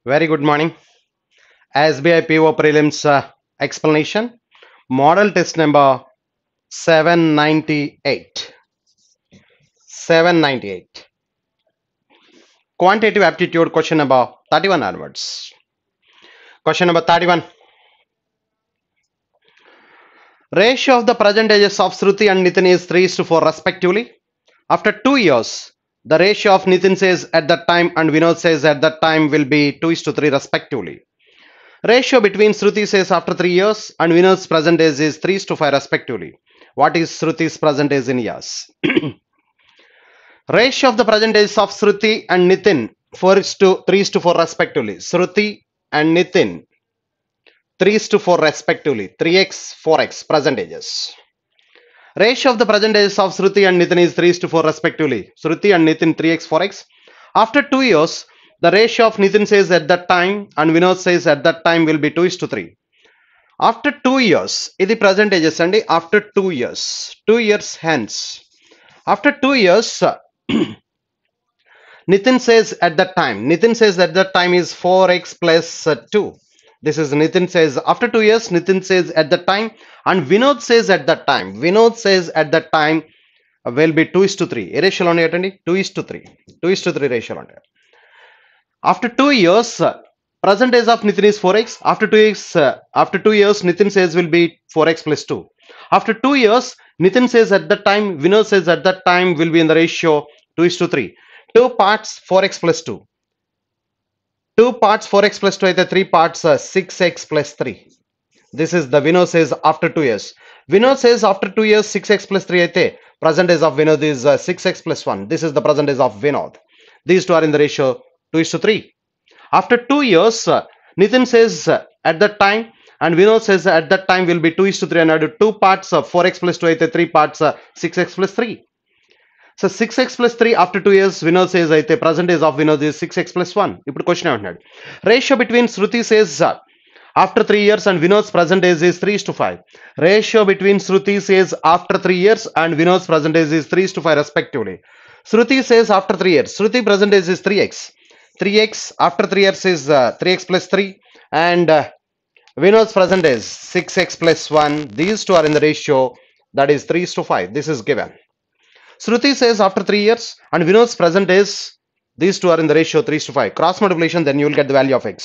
Very good morning. SBI PO prelims explanation. Model test number 798. 798. Quantitative aptitude question number 31 onwards. Question number 31. Ratio of the present ages of Shruti and Nitin is 3 is to 4 respectively. After 2 years, the ratio of Nitin says at that time and Vinod says at that time will be 2 is to 3 respectively. Ratio between Shruti says after 3 years and Vinod's present age is 3 is to 5 respectively. What is Shruti's present age in years? Ratio of the present age of Shruti and Nitin 4 is to 3 is to 4 respectively. Shruti and Nitin 3 is to 4 respectively. 3x, 4x present ages. Ratio of the present ages of Shruti and Nitin is 3 is to 4 respectively. Shruti and Nitin 3x, 4x. After 2 years, the ratio of Nitin says at that time and Vinod says at that time will be 2 is to 3. After 2 years, ఇది present ages అండి. After 2 years, 2 years hence. After 2 years, Nitin says at that time is 4x plus 2. This is Nitin says after 2 years, Nitin says at that time and Vinod says at that time. Vinod says at that time will be 2 is to 3. ఏ రేషియోలో ఉన్నాయటండి 2 is to 3. 2 is to 3 రేషియోలో ఉంటాయి. After 2 years, present age of Nitin is 4x. After 2 years, Nitin says will be 4x plus 2. After 2 years, Nitin says at that time, Vinod says at that time will be in the ratio 2 is to 3. 2 parts 4x plus 2. 2 parts 4x plus 2 అయితే 3 parts 6x plus 3. This is the Vinod says after 2 years. Vinod says after 2 years 6x plus 3 అయితే present age of Vinod is 6x plus 1. This is the present age of Vinod. These two are in the ratio 2 is to 3. After 2 years, Nitin says at that time and Vinod says at that time will be 2 is to 3 అన్నాడు. 2 parts 4x plus 2 అయితే 3 parts 6x plus 3. So 6x plus 3 after 2 years Vinod says అయితే present age of Vinod is 6x plus 1. ఇప్పుడు question ఏమంటున్నాడు? Ratio between Shruti says after 3 years and Vinod's present age is 3 is to 5. Ratio between Shruti says after 3 years and Vinod's present age is 3 is to 5 respectively. Shruti says after 3 years. Shruti present age is 3x. 3x after 3 years is 3x plus 3 and Vinod's present is 6x plus 1. These two are in the ratio that is 3 is to 5. This is given. Shruti says after 3 years and Vinod's present is these two are in the ratio 3 is to 5. Cross multiplication, then you will get the value of x.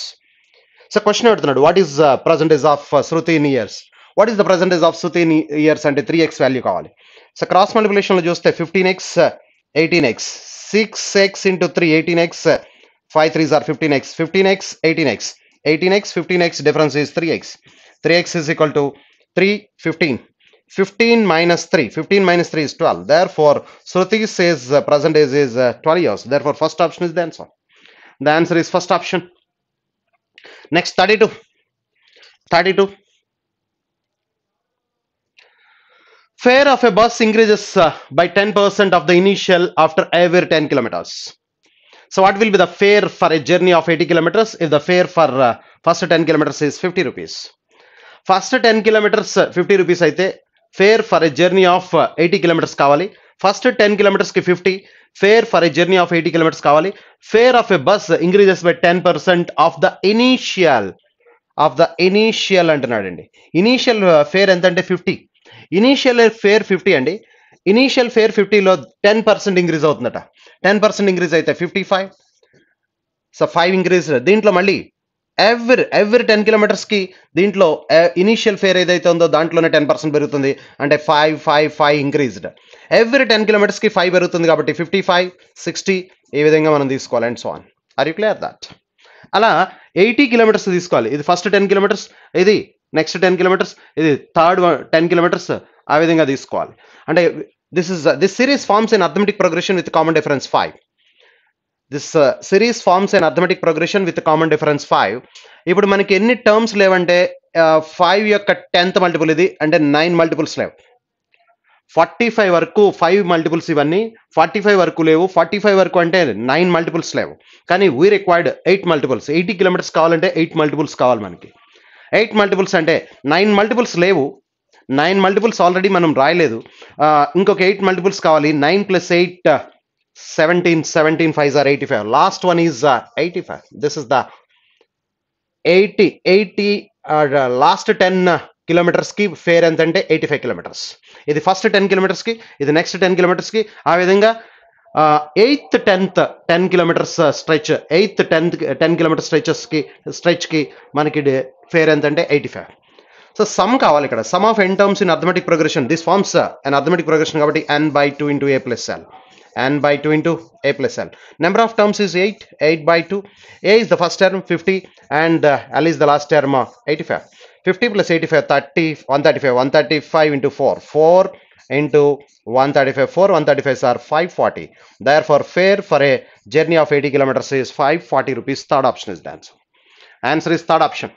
So question అడుగుతున్నాడు, what is present age of Shruti in years? What is the present age of Shruti in years అంటే 3x value కావాలి. So cross multiplication లో చూస్తే 15x 18x 6x into 3 18x 5 3s are 15x 15x 18x 18x 15x difference is 3x 3x is equal to 3 15 15 minus 3 15 minus 3 is 12. Therefore Shruti says present age is 12 years. Therefore first option is the answer. The answer is first option. Next 32 fare of a bus increases by 10% of the initial after every 10 kilometers. So what will be the fare for a journey of 80 kilometers if the fare for first 10 kilometers is 50 rupees? First 10 kilometers 50 rupees అయితే fare for a journey of 80 kilometers కావాలి. First 10 kilometers కి 50, fare for a journey of 80 kilometers కావాలి. Fare of a bus increases by 10% of the initial అంటున్నాడండి. Initial fare ఎంత అంటే 50. Initial fare 50 అండి. Initial fare 50లో 10% increase అవుతుందట. 10% ఇంక్రీజ్ అయితే 55. So 5 increase. దీంట్లో మళ్ళీ ఎవ్రీ 10 కిలోమీటర్స్ కి దీంట్లో ఇనీషియల్ ఫేర్ ఏదైతే ఉందో దాంట్లోనే 10% పెరుగుతుంది. అంటే 5 ఇంక్రీజ్డ్. ఎవ్రీ 10 కిలోమీటర్స్ కి 5 పెరుగుతుంది కాబట్టి 55 60 ఈ విధంగా మనం తీసుకోవాలి and so on. Are you clear that? అలా 80 కిలోమీటర్స్ తీసుకోవాలి. ఇది ఫస్ట్ 10 కిలోమీటర్స్, ఇది నెక్స్ట్ 10 కిలోమీటర్స్, ఇది థర్డ్ 10 కిలోమీటర్స్, ఆ విధంగా తీసుకోవాలి. అంటే this series forms in arithmetic progression with common difference 5. This series forms in arithmetic progression with common difference 5. ఇప్పుడు మనకి ఎన్ని టర్మ్స్ లేవంటే 5 యొక్క 10th మల్టిపుల్ ఇది అంటే 9 మల్టిపుల్స్ లేవు. 45 వరకు 5 మల్టిపుల్స్ ఇవన్నీ 45 వరకు లేవు. 45 వరకు అంటే 9 మల్టిపుల్స్ లేవు. కానీ వీ రిక్వైర్డ్ 8 మల్టిపుల్స్. 80 కిలోమీటర్స్ కావాలంటే 8 మల్టిపుల్స్ కావాలి మనకి. 8 మల్టిపుల్స్ అంటే 9 మల్టిపుల్స్ లేవు. 9 మల్టిపుల్స్ ఆల్రెడీ మనం రాయలేదు. ఇంకొక 8 మల్టిపుల్స్ కావాలి. 9 plus 8 17 5s are 85. Last one is 85. This is the 80 last 10 కిలోమీటర్స్కి ఫేర్ ఎంత అంటే 85 కిలోమీటర్స్. ఇది ఫస్ట్ 10 కిలోమీటర్స్కి, ఇది నెక్స్ట్ 10 కిలోమీటర్స్కి. ఆ విధంగా 8th 10th 10 kilometres stretch, 8th 10 kilometre స్ట్రెచ్కి మనకి ఫేర్ ఎంత అంటే 85. సో సమ్ కావాలి ఇక్కడ. Sum of n terms in arithmetic progression, this forms an arithmetic progression కాబట్టి n/2 into a plus l, n/2 into a plus l. Number of terms is 8/2. A is the first term 50 and l is the last term 85. 50 plus 85 30, 135. 135 into 4 into 135, 135s are 540. Therefore fare for a journey of 80 kilometers is 540 rupees. Third option is the answer. Answer is third option.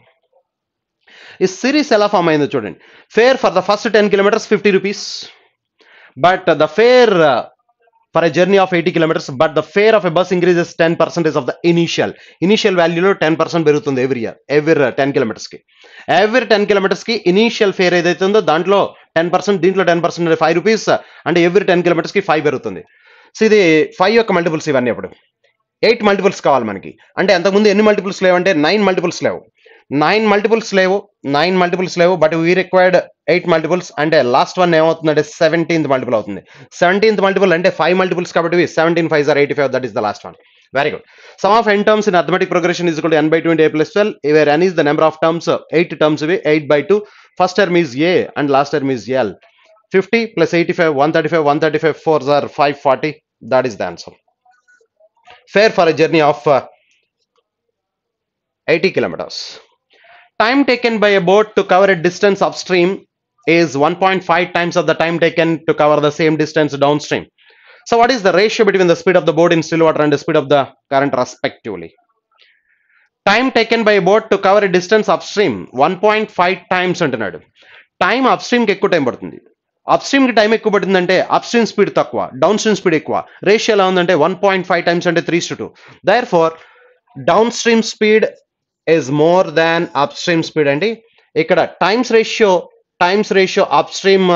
ఈ series ఎలా form అయిందో చూడండి. Fare for the first 10 kilometres 50 rupees, but the fare for a journey of 80 kilometres, but the fare of a bus increases 10% of the initial వాల్యూలో 10% పెరుగుతుంది every 10 కిలోమీటర్స్కి. Every 10 కిలోమీటర్స్కి initial fare ఏదైతే ఉందో దాంట్లో 10%, దీంట్లో 10% అంటే 5 రూపీస్, అంటే ఎవ్రీ 10 కిలోమీటర్స్కి 5 పెరుగుతుంది. సో ఇది 5 యొక్క మల్టిపుల్స్ ఇవన్నీ. అప్పుడు 8 మల్టిపుల్స్ కావాలి మనకి. అంటే అంతకుముందు ఎన్ని మల్టిపుల్స్ లేవంటే 9 మల్టిపుల్స్ లేవు. 9 మల్టిపుల్స్ లేవు, బట్ వీ రిక్వైర్డ్ 8 మల్టిపుల్స్. అంటే లాస్ట్ వన్ ఏమవుతుందంటే 17th మల్టిపుల్ అవుతుంది. 17th మల్టిపుల్ అంటే 5 మల్టిపుల్స్ కాబట్టి 17 5s are 85. That is the last one. Very good. Some of n terms in arithmetic progression is equal to n/2 into a plus 12, where n is the number of terms. 8 terms ఇవి 8/2. First term is a and last term is l. 50 plus 85 135, 135 4s are 540. That is the answer. Fare for a journey of 80 kilometers. Time taken by a boat to cover a distance upstream is 1.5 times of the time taken to cover the same distance downstream. So what is the ratio between the speed of the boat in still water and the speed of the current respectively? Time taken by a boat to cover a distance upstream 1.5 times అంటున్నాడు. Time అప్స్ట్రీమ్కి ఎక్కువ time పడుతుంది. అప్స్ట్రీమ్కి time ఎక్కువ పడుతుందంటే upstream speed తక్కువ, down stream speed ఎక్కువ. Ratio ఎలా ఉందంటే 1.5 times అంటే 3:2. Therefore down stream speed is more than upstream speed అండి. ఇక్కడ times ratio upstream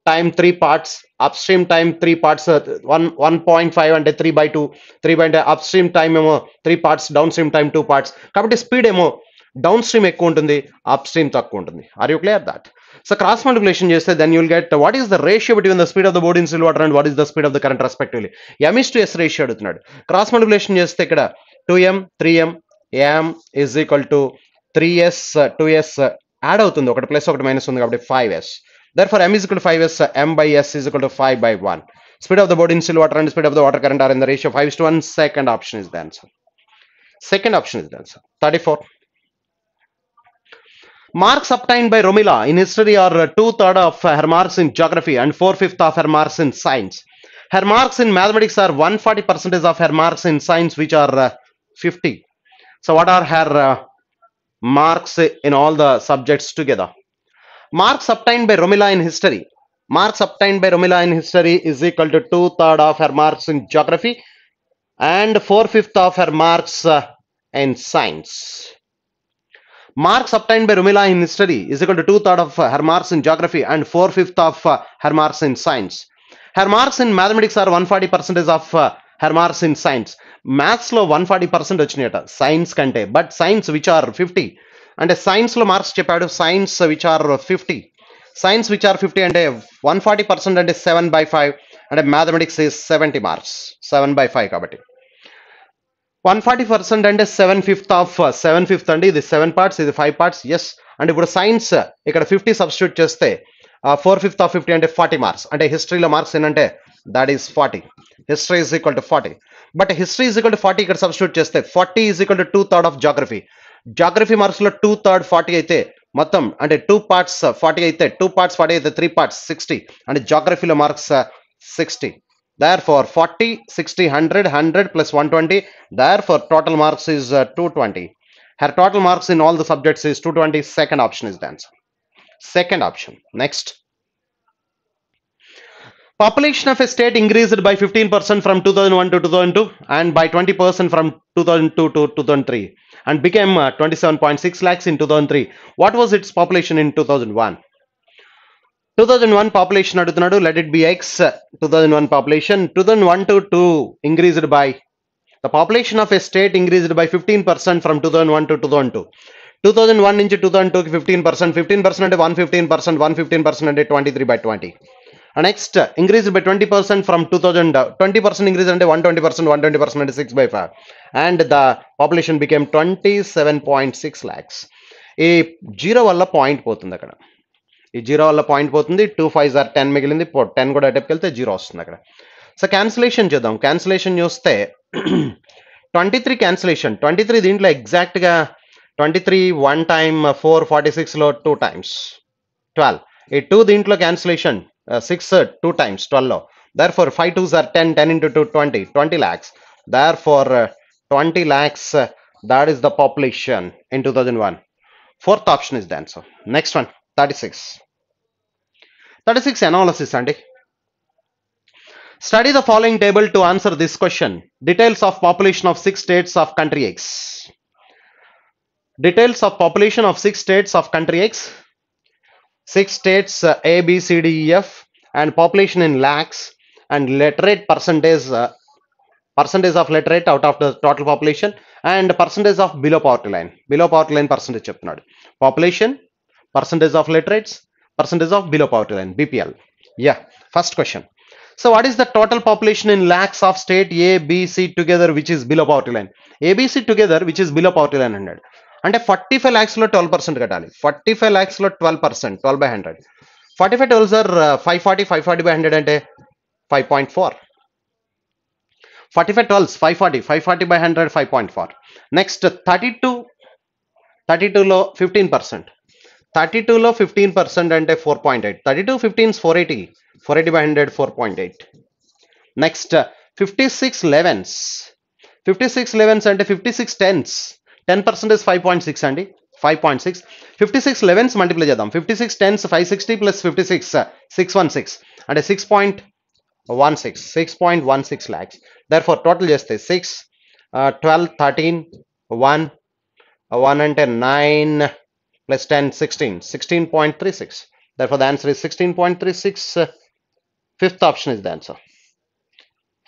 time 3 parts, upstream time 3 parts, 1.5 అంటే 3/2, 3 అప్స్ట్రీమ్ టైం ఏమో 3 parts, down stream time 2 parts. కాబట్టి స్పీడ్ ఏమో డౌన్ స్ట్రీమ్ ఎక్కువ ఉంటుంది, అప్స్ట్రీమ్ తక్కువ ఉంటుంది. Are you clear that? So cross multiplication చేస్తే then you'll get what is the ratio between the speed of the boat in still water and what is the speed of the current respectively. m/s ratio అడుగుతున్నాడు. Cross multiplication చేస్తే ఇక్కడ 2m 3m m is equal to 3s 2s add అవుతుంది, ఒకటి plus ఒకటి minus ఉంది కాబట్టి 5s. Therefore m is equal to 5s, m/s is equal to 5/1. Speed of the boat in still water and speed of the water current are in the ratio 5:1. Second option is the answer. 34. Marks obtained by Romila in history are 2/3 of her marks in geography and 4/5 of her marks in science. Her marks in mathematics are 140% of her marks in science, which are 50. So what are her marks in all the subjects together? Marks obtained by Romila in history. Marks obtained by Romila in history is equal to 2/3 of her marks in geography and 4/5 of her marks in science. Marks obtained by Romila in history is equal to 2/3 of her marks in geography and 4/5 of her marks in science. Her marks in mathematics are 140% of her marks in science. Maths లో 140% వచ్చినాయట science కంటే, but science which are 50 అంటే science లో marks చెప్పాడు. Science which are 50, science which are 50 అంటే 140% అంటే 7/5 అంటే mathematics is 70 marks, 7/5 కాబట్టి 140% అంటే 7/5 అండి. ఇది 7 parts, ఇది 5 parts. ఎస్. అంటే ఇప్పుడు సైన్స్ ఇక్కడ 50 సబ్స్టిట్యూట్ చేస్తే 4/5 of 50 అంటే 40 మార్క్స్. అంటే హిస్టరీలో మార్క్స్ ఏంటంటే that is 40. History is equal to 40. But history is equal to 40 ఇక్కడ సబ్స్టిట్యూట్ చేస్తే 40 is equal to 2/3 of geography. Geography marks లో 2/3 40 అయితే మొత్తం అంటే 2 parts 40 అయితే 2 parts 40 అయితే 3 parts 60 అంటే జాగ్రఫీలో marks 60. Therefore 40 60 100 100 plus 120. Therefore total marks is 220. Her total marks in all the subjects is 220. Second option is the answer. Second option. Next. Population of a state increased by 15% from 2001 to 2002 and by 20% from 2002 to 2003 and became 27.6 lakhs in 2003. What was its population in 2001? 2001 population adugutunnadu. Let it be x. 2001 population 2001 to 2 increased by, the population of a state increased by 15% from 2001 to 2002. 2001 నుంచి 2002 కి 15%, 15% అంటే 115%, 115% అంటే 23/20. Next, increased by 20% from 2000, 20% increase అంటే 120%, 120% అంటే 6/5. And the population became 27.6 lakhs. ఈ zero వల్ల point పోతుంది అక్కడ. ఈ జీరో వల్ల పాయింట్ పోతుంది. 2 5s are 10 మిగిలింది. 10 కూడా అటెప్కి వెళ్తే జీరో వస్తుంది అక్కడ. సో క్యాన్సిలేషన్ చేద్దాం. క్యాన్సిలేషన్ చూస్తే 23 క్యాన్సిలేషన్. 23 దీంట్లో ఎగ్జాక్ట్గా 23 1 time 4 46లో 2 times 12. ఈ 2 దీంట్లో cancellation 6 2 times 12లో. Therefore 5 2s are 10, 10 into 2 20 lakhs. Therefore 20 lakhs, that is the population in 2001. Fourth option is the answer. Next one, 36. 36 analysis అండి. Study the following table to answer this question. Details of population of 6 states of country X. Details of population of 6 states of country X. 6 states A, B, C, D, E, F, and population in lakhs and literate percentage, percentage of literate out of the total population, and percentage of below poverty line. Below poverty line percentage చెప్తున్నాడు. Population, percentage of literates, percentage of below poverty line, BPL. Yeah, first question. So what is the total population in lakhs of state A, B, C together which is below poverty line? A, B, C together which is below poverty line 100. అంటే 45 lakhs లో 12% కట్టాలి. 45 lakhs లో 12%, 12/100. 45 12s are 540, 540 by 100 అంటే 5.4. 45 12s 540, 540 by 100 5.4. Next 32, 32లో 15%. 32లో 15% అంటే 4.8. 32 15s 480, 480 by 100 4.8. Next 56 11s. 56 11s అంటే 56 10s. 10% is 5.6 అండి. 5.6. 56 11s multiply చేద్దాం. 56 10s 560 plus 56 616 అంటే 6.16. 6.16 lakhs. Therefore total చేస్తే 6 12 13 1 1 అంటే 9 plus 10 16 16.36. Therefore the answer is 16.36. Fifth option is the answer.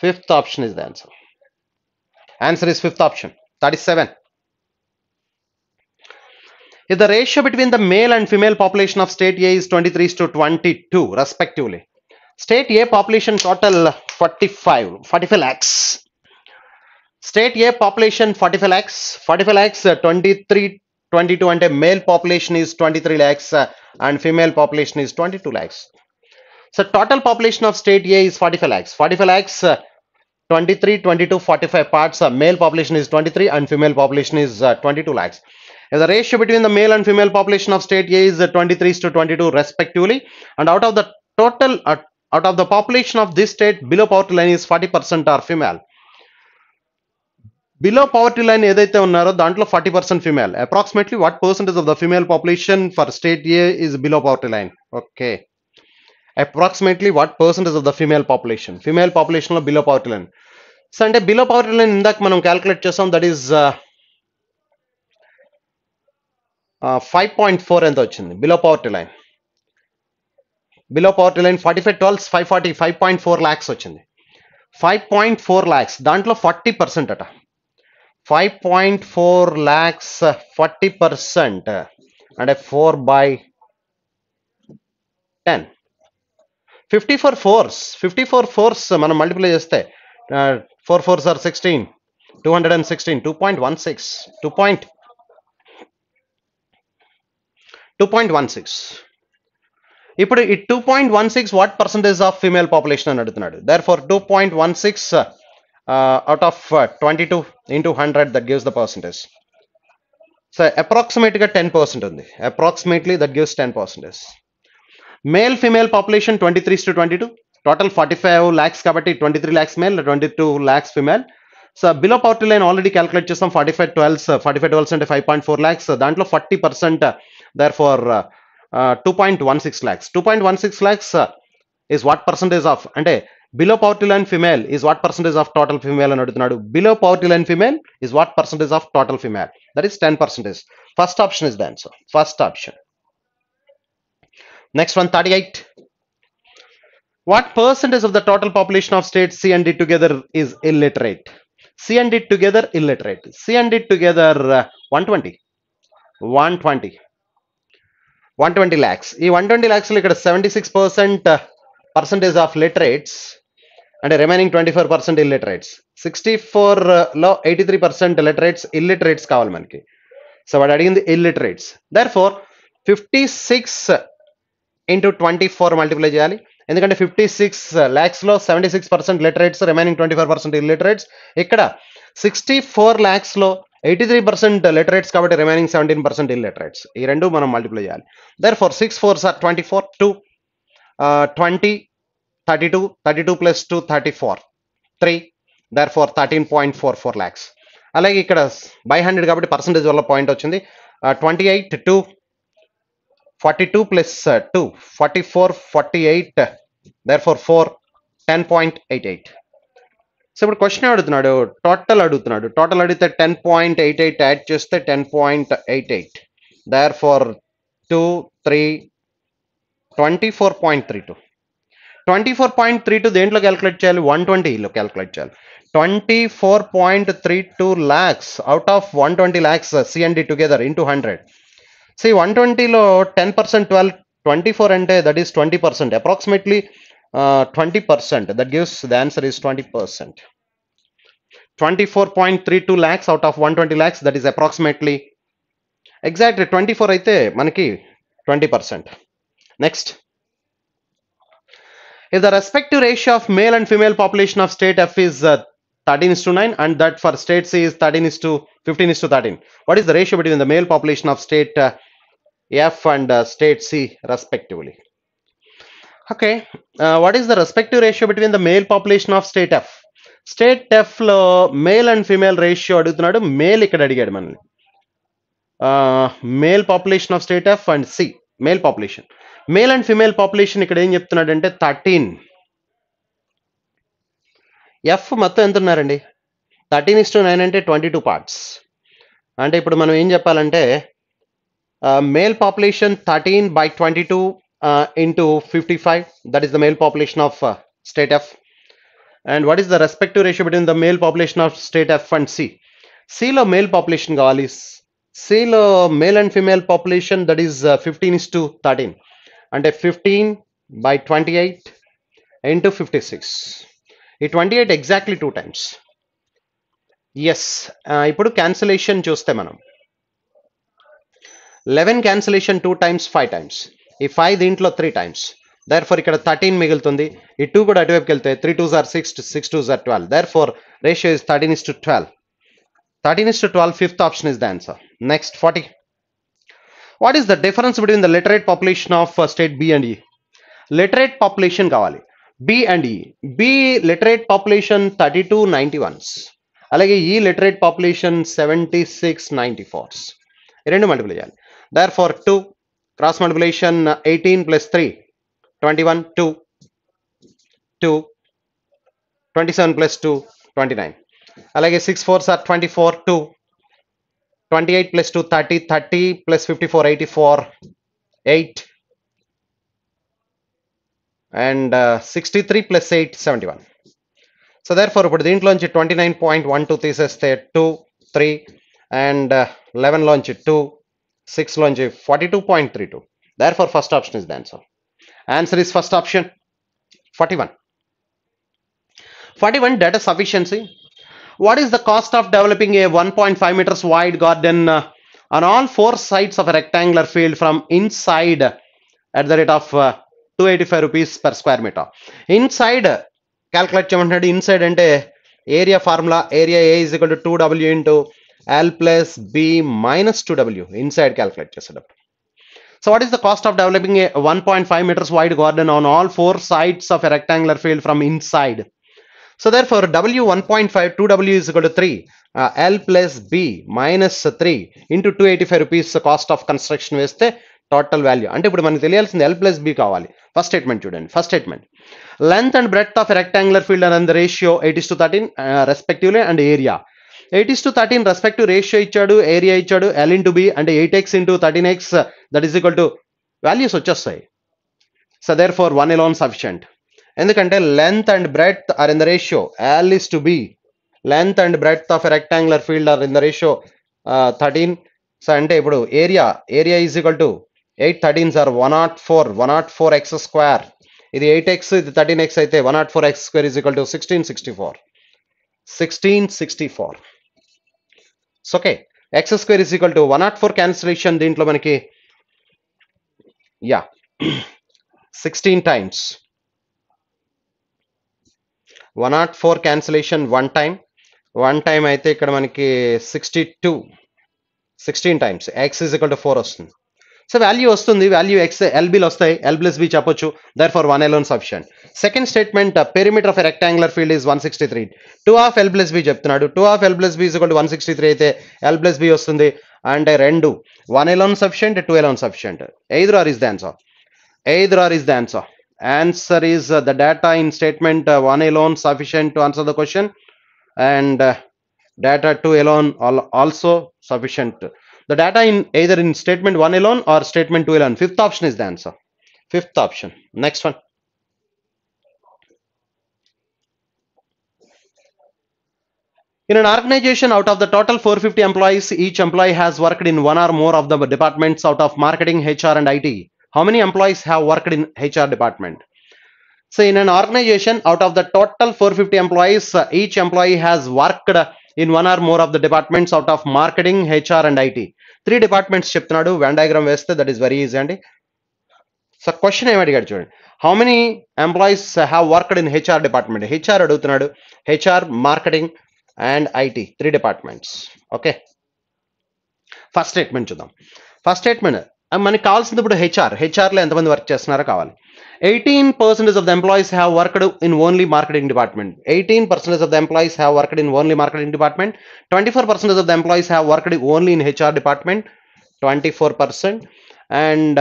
Fifth option is the answer. Answer is fifth option. 37. If the ratio between the male and female population of state A is 23:22 respectively, state A population total 45 lakhs. State A population 45 lakhs. 45 lakhs 23:22 అంటే male population is 23 lakhs and female population is 22 lakhs. So total population of state A is 45 lakhs. 45 lakhs 23, 22, 45 parts. Male population is 23 and female population is 22 lakhs. If the ratio between the male and female population of state A is 23:22 respectively, and out of the total, out of the population of this state, below poverty line is 40% are female. Below poverty line ఏదైతే ఉన్నారో దాంట్లో 40% female. Approximately what percentage of the female population for state A is below poverty line? Okay. Approximately what percentage of the female population? Female population లో below poverty line. So అంటే below poverty line ఇందాక మనం calculate చేసాం. That is 5.4 ఎంత వచ్చింది below poverty line. Below poverty line 45 12 540 5.4 lakhs వచ్చింది. 5.4 lakhs దాంట్లో 40% అట. 5.4 lakhs 40% అంటే 4/10. 54 fours, 54 fours మనం మల్టిప్లై చేస్తే 4 4s are 16, 216, 2.16, 2.16. ఇప్పుడు ఈ 2.16 what percentage of female population అని అడుగుతున్నాడు. Therefore 2.16 out of 22 into 100 that gives the percentage. So approximately గా 10% ఉంది. Approximately that gives 10%. Male female population 23:22. Total 45 lakhs కాబట్టి 23 lakhs male, 22 lakhs female. So below poverty line already calculate చేస్తాం. 45 12s అంటే 5.4 lakhs. దాంట్లో 40% therefore 2.16 lakhs. 2.16 lakhs is what percentage of అంటే below poverty line female is what percentage of total female అని అడుగుతున్నాడు. Below poverty line female is what percentage of total female? That is 10%. First option is the answer. First option. Next one, 38. What percentage of the total population of states C and D together is illiterate? C and D together illiterate. C and D together 120. 120 120 lakhs. ఈ 120 lakhs లో ఇక్కడ 76% percentage of literates అంటే remaining 24% illiterates. 64లో 83% literates illiterates కావాలి మనకి. So వాడు అడిగింది illiterates. Therefore 56 into 24 multiply చేయాలి. ఎందుకంటే 56 lakhs లో 76% లిటరేట్స్, రిమైనింగ్ 24% ఇల్లిటరేట్స్. ఇక్కడ 64 lakhs లో 83% లిటరేట్స్ కాబట్టి రిమైనింగ్ 17% ఇల్లిటరేట్స్. ఈ రెండు మనం మల్టిప్లై చేయాలి. Therefore 6 4s are 24, 2 20 32 32 plus 2 34 3, therefore 13.44 lakhs. అలాగే ఇక్కడ బై 100 కాబట్టి పర్సంటేజ్ వల్ల పాయింట్ వచ్చింది. 28 2 42 plus 2 44 48, therefore 4 10.88. సో ఇప్పుడు క్వశ్చన్ అడుగుతున్నాడు, టోటల్ అడుగుతున్నాడు. టోటల్ అడిగితే 10.88 యాడ్ చేస్తే 10.88, therefore 2 3 24.32. 24.32 దేంట్లో క్యాలిక్యులేట్ చేయాలి? 120లో క్యాలిక్యులేట్ చేయాలి. 24.32 lakhs out of 120 lakhs C&D together into 100. So 120లో 10% 12, 24 అంటే that is 20%, approximately 20%. That gives the answer is 20%. 24.32 lakhs out of 120 lakhs, that is approximately exactly 24 అయితే మనకి 20%. Next, if the respective ratio of male and female population of state F is 13:9 and that for state C is 15:13, what is the ratio between the male population of state F and state C respectively? Okay, what is the respective ratio between the male population of state F? State F లో male and female ratio అడుగుతున్నాడు. Male ఇక్కడ అడిగాడు మనల్ని. Male population of state F and C male population. Male and female population ఇక్కడ ఏం చెప్తున్నాడు అంటే 13. F మొత్తం ఎంత ఉన్నారండి? 13:9 అంటే 22 parts. అంటే ఇప్పుడు మనం ఏం చెప్పాలంటే male population 13 by 22 into 55, that is the male population of state F. And what is the respective ratio between the male population of state F and C? C లో మేల్ పాపులేషన్ కావాలి. C లో male and female population that is 15:13 అంటే 15 by 28 into 56. ఈ 28 exactly 2 times. Yes. ఇప్పుడు cancellation చూస్తే మనం 11 cancellation 2 times 5 times. ఈ 5 దీంట్లో 3 times. Therefore ఇక్కడ 13 మిగులుతుంది. ఈ 2 కూడా అటువైపుకి వెళ్తే 3 2s are 6, 6 2s are 12. Therefore ratio is 13:12. 13:12, fifth option is the answer. Next, 40. What is the difference between the literate population of state B and E? Literate population కావాలి. B and E. B literate population 3291s. అలాగే E literate population 7694s. ఈ రెండు multiply చేయాలి. Therefore 2 cross multiplication 18 plus 3 21 2 2 27 plus 2 29. అలాగే 6 4s are 24 2 28 plus 2 30 30 plus 54 84 8 and 63 plus 8 71. So therefore ఇప్పుడు దీంట్లోంచి 29.12 తీసేస్తే 2 3 and 11 లోంచి 2 6 లోంచి 42.32. therefore first option is the answer. Answer is first option 41. 41, data sufficiency. What is the cost of developing a 1.5 meters wide garden on all 4 sides of a rectangular field from inside at the rate of 285 rupees per square meter? Inside calculate చేయమంటున్నాడు. inside అంటే area formula, area A is equal to 2W into L plus B minus 2W. inside calculate చేసేటప్పుడు. So what is the cost of developing a 1.5 meters wide garden on all 4 sides of a rectangular field from inside? So therefore W 1.5, 2W is equal to 3, L plus B minus 3 into 285 rupees cost of construction వేస్తే total value. అంటే ఇప్పుడు మనకు తెలియాల్సింది L plus B కావాలి. First statement చూడండి. First statement, length and breadth of rectangular field and the ratio 8:13 respectively and area 8:13 respective ratio ఇచ్చాడు, area ఇచ్చాడు. L into B అంటే 8x into 13x that is equal to values వచ్చేస్తాయి. So therefore 1 alone sufficient. ఎందుకంటే length and breadth are in the ratio L is to B. Length and breadth of a rectangular field are in the ratio 13. So అంటే ఇప్పుడు area is equal to 8 13s are 104 x square. ఇది 8x, ఇది 13x అయితే 104 x square is equal to 1664. So okay, x square is equal to 104 cancellation దీంట్లో మనకి 16 times 104 cancellation one time అయితే ఇక్కడ మనకి 16 times x is equal to 4 వస్తుంది. So value వస్తుంది, వాల్యూ x LBలు వస్తాయి, L plus B చెప్పొచ్చు. therefore 1 alone sufficient. Second statement perimeter of a rectangular field is 163. 2 of L plus B చెప్తున్నాడు. 2 of L plus B is equal to 163 అయితే L plus B వస్తుంది. అంటే రెండు 1 alone sufficient, 2 alone sufficient. either or is the answer. Answer is the data in statement 1 alone sufficient to answer the question, and data 2 alone also sufficient. The data in either in statement 1 alone or statement 2 alone. Fifth option is the answer. Fifth option. Next one. In an organization, out of the total 450 employees, each employee has worked in one or more of the departments out of marketing, HR and IT. How many employees have worked in HR department? So in an organization, out of the total 450 employees, each employee has worked in one or more of the departments out of marketing, HR and IT. 3 departments చెప్తున్నాడు. Venn diagram వేస్తే that is very easy అండి. So question ఏమి అడిగాడు చూడండి. How many employees have worked in HR department? HR అడుగుతున్నాడు. HR, marketing and IT 3 departments. Okay, first statement చూద్దాం. First statement మనకి కావాల్సింది ఇప్పుడు హెచ్ఆర్లో ఎంతమంది వర్క్ చేస్తున్నారో కావాలి. 18% of the employees have worked in only marketing department. 18% of the employees have worked in only marketing department. 24% of the employees have worked only in HR department. 24%. And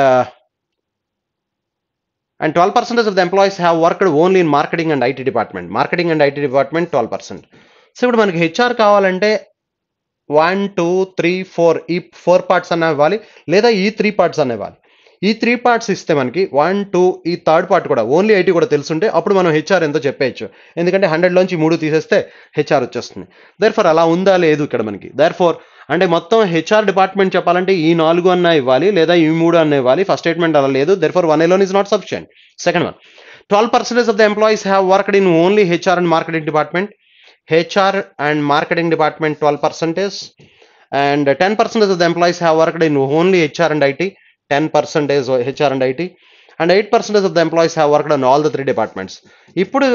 12% of the employees have worked only in marketing and IT department. Marketing and IT department 12%. So ఇప్పుడు మనకి HR కావాలంటే 1 2 3 4 ఈ 4 parts అన్న ఇవ్వాలి, లేదా ఈ 3 parts అన్న ఇవ్వాలి. ఈ 3 పార్ట్స్ ఇస్తే మనకి 1 2 ఈ థర్డ్ పార్ట్ కూడా ఓన్లీ IT కూడా తెలుసుంటే అప్పుడు మనం హెచ్ఆర్ ఎంతో చెప్పేయచ్చు. ఎందుకంటే 100లోంచి 3 తీసేస్తే హెచ్ఆర్ వచ్చేస్తుంది. దేర్ఫోర్ అలా ఉందా లేదు ఇక్కడ మనకి. దేర్ఫోర్ అంటే మొత్తం హెచ్ఆర్ డిపార్ట్మెంట్ చెప్పాలంటే ఈ 4 అన్న ఇవ్వాలి, లేదా ఈ 3 అన్న ఇవ్వాలి. ఫస్ట్ స్టేట్మెంట్ అలా లేదు. Therefore 1 alone is not sufficient. Second one, 12% of the employees have worked in only HR and marketing department. HR and marketing department 12%, and 10% of the employees have worked in only HR and IT. 10% is HR and IT, and 8% of the employees have worked on all the 3 departments. ఇప్పుడు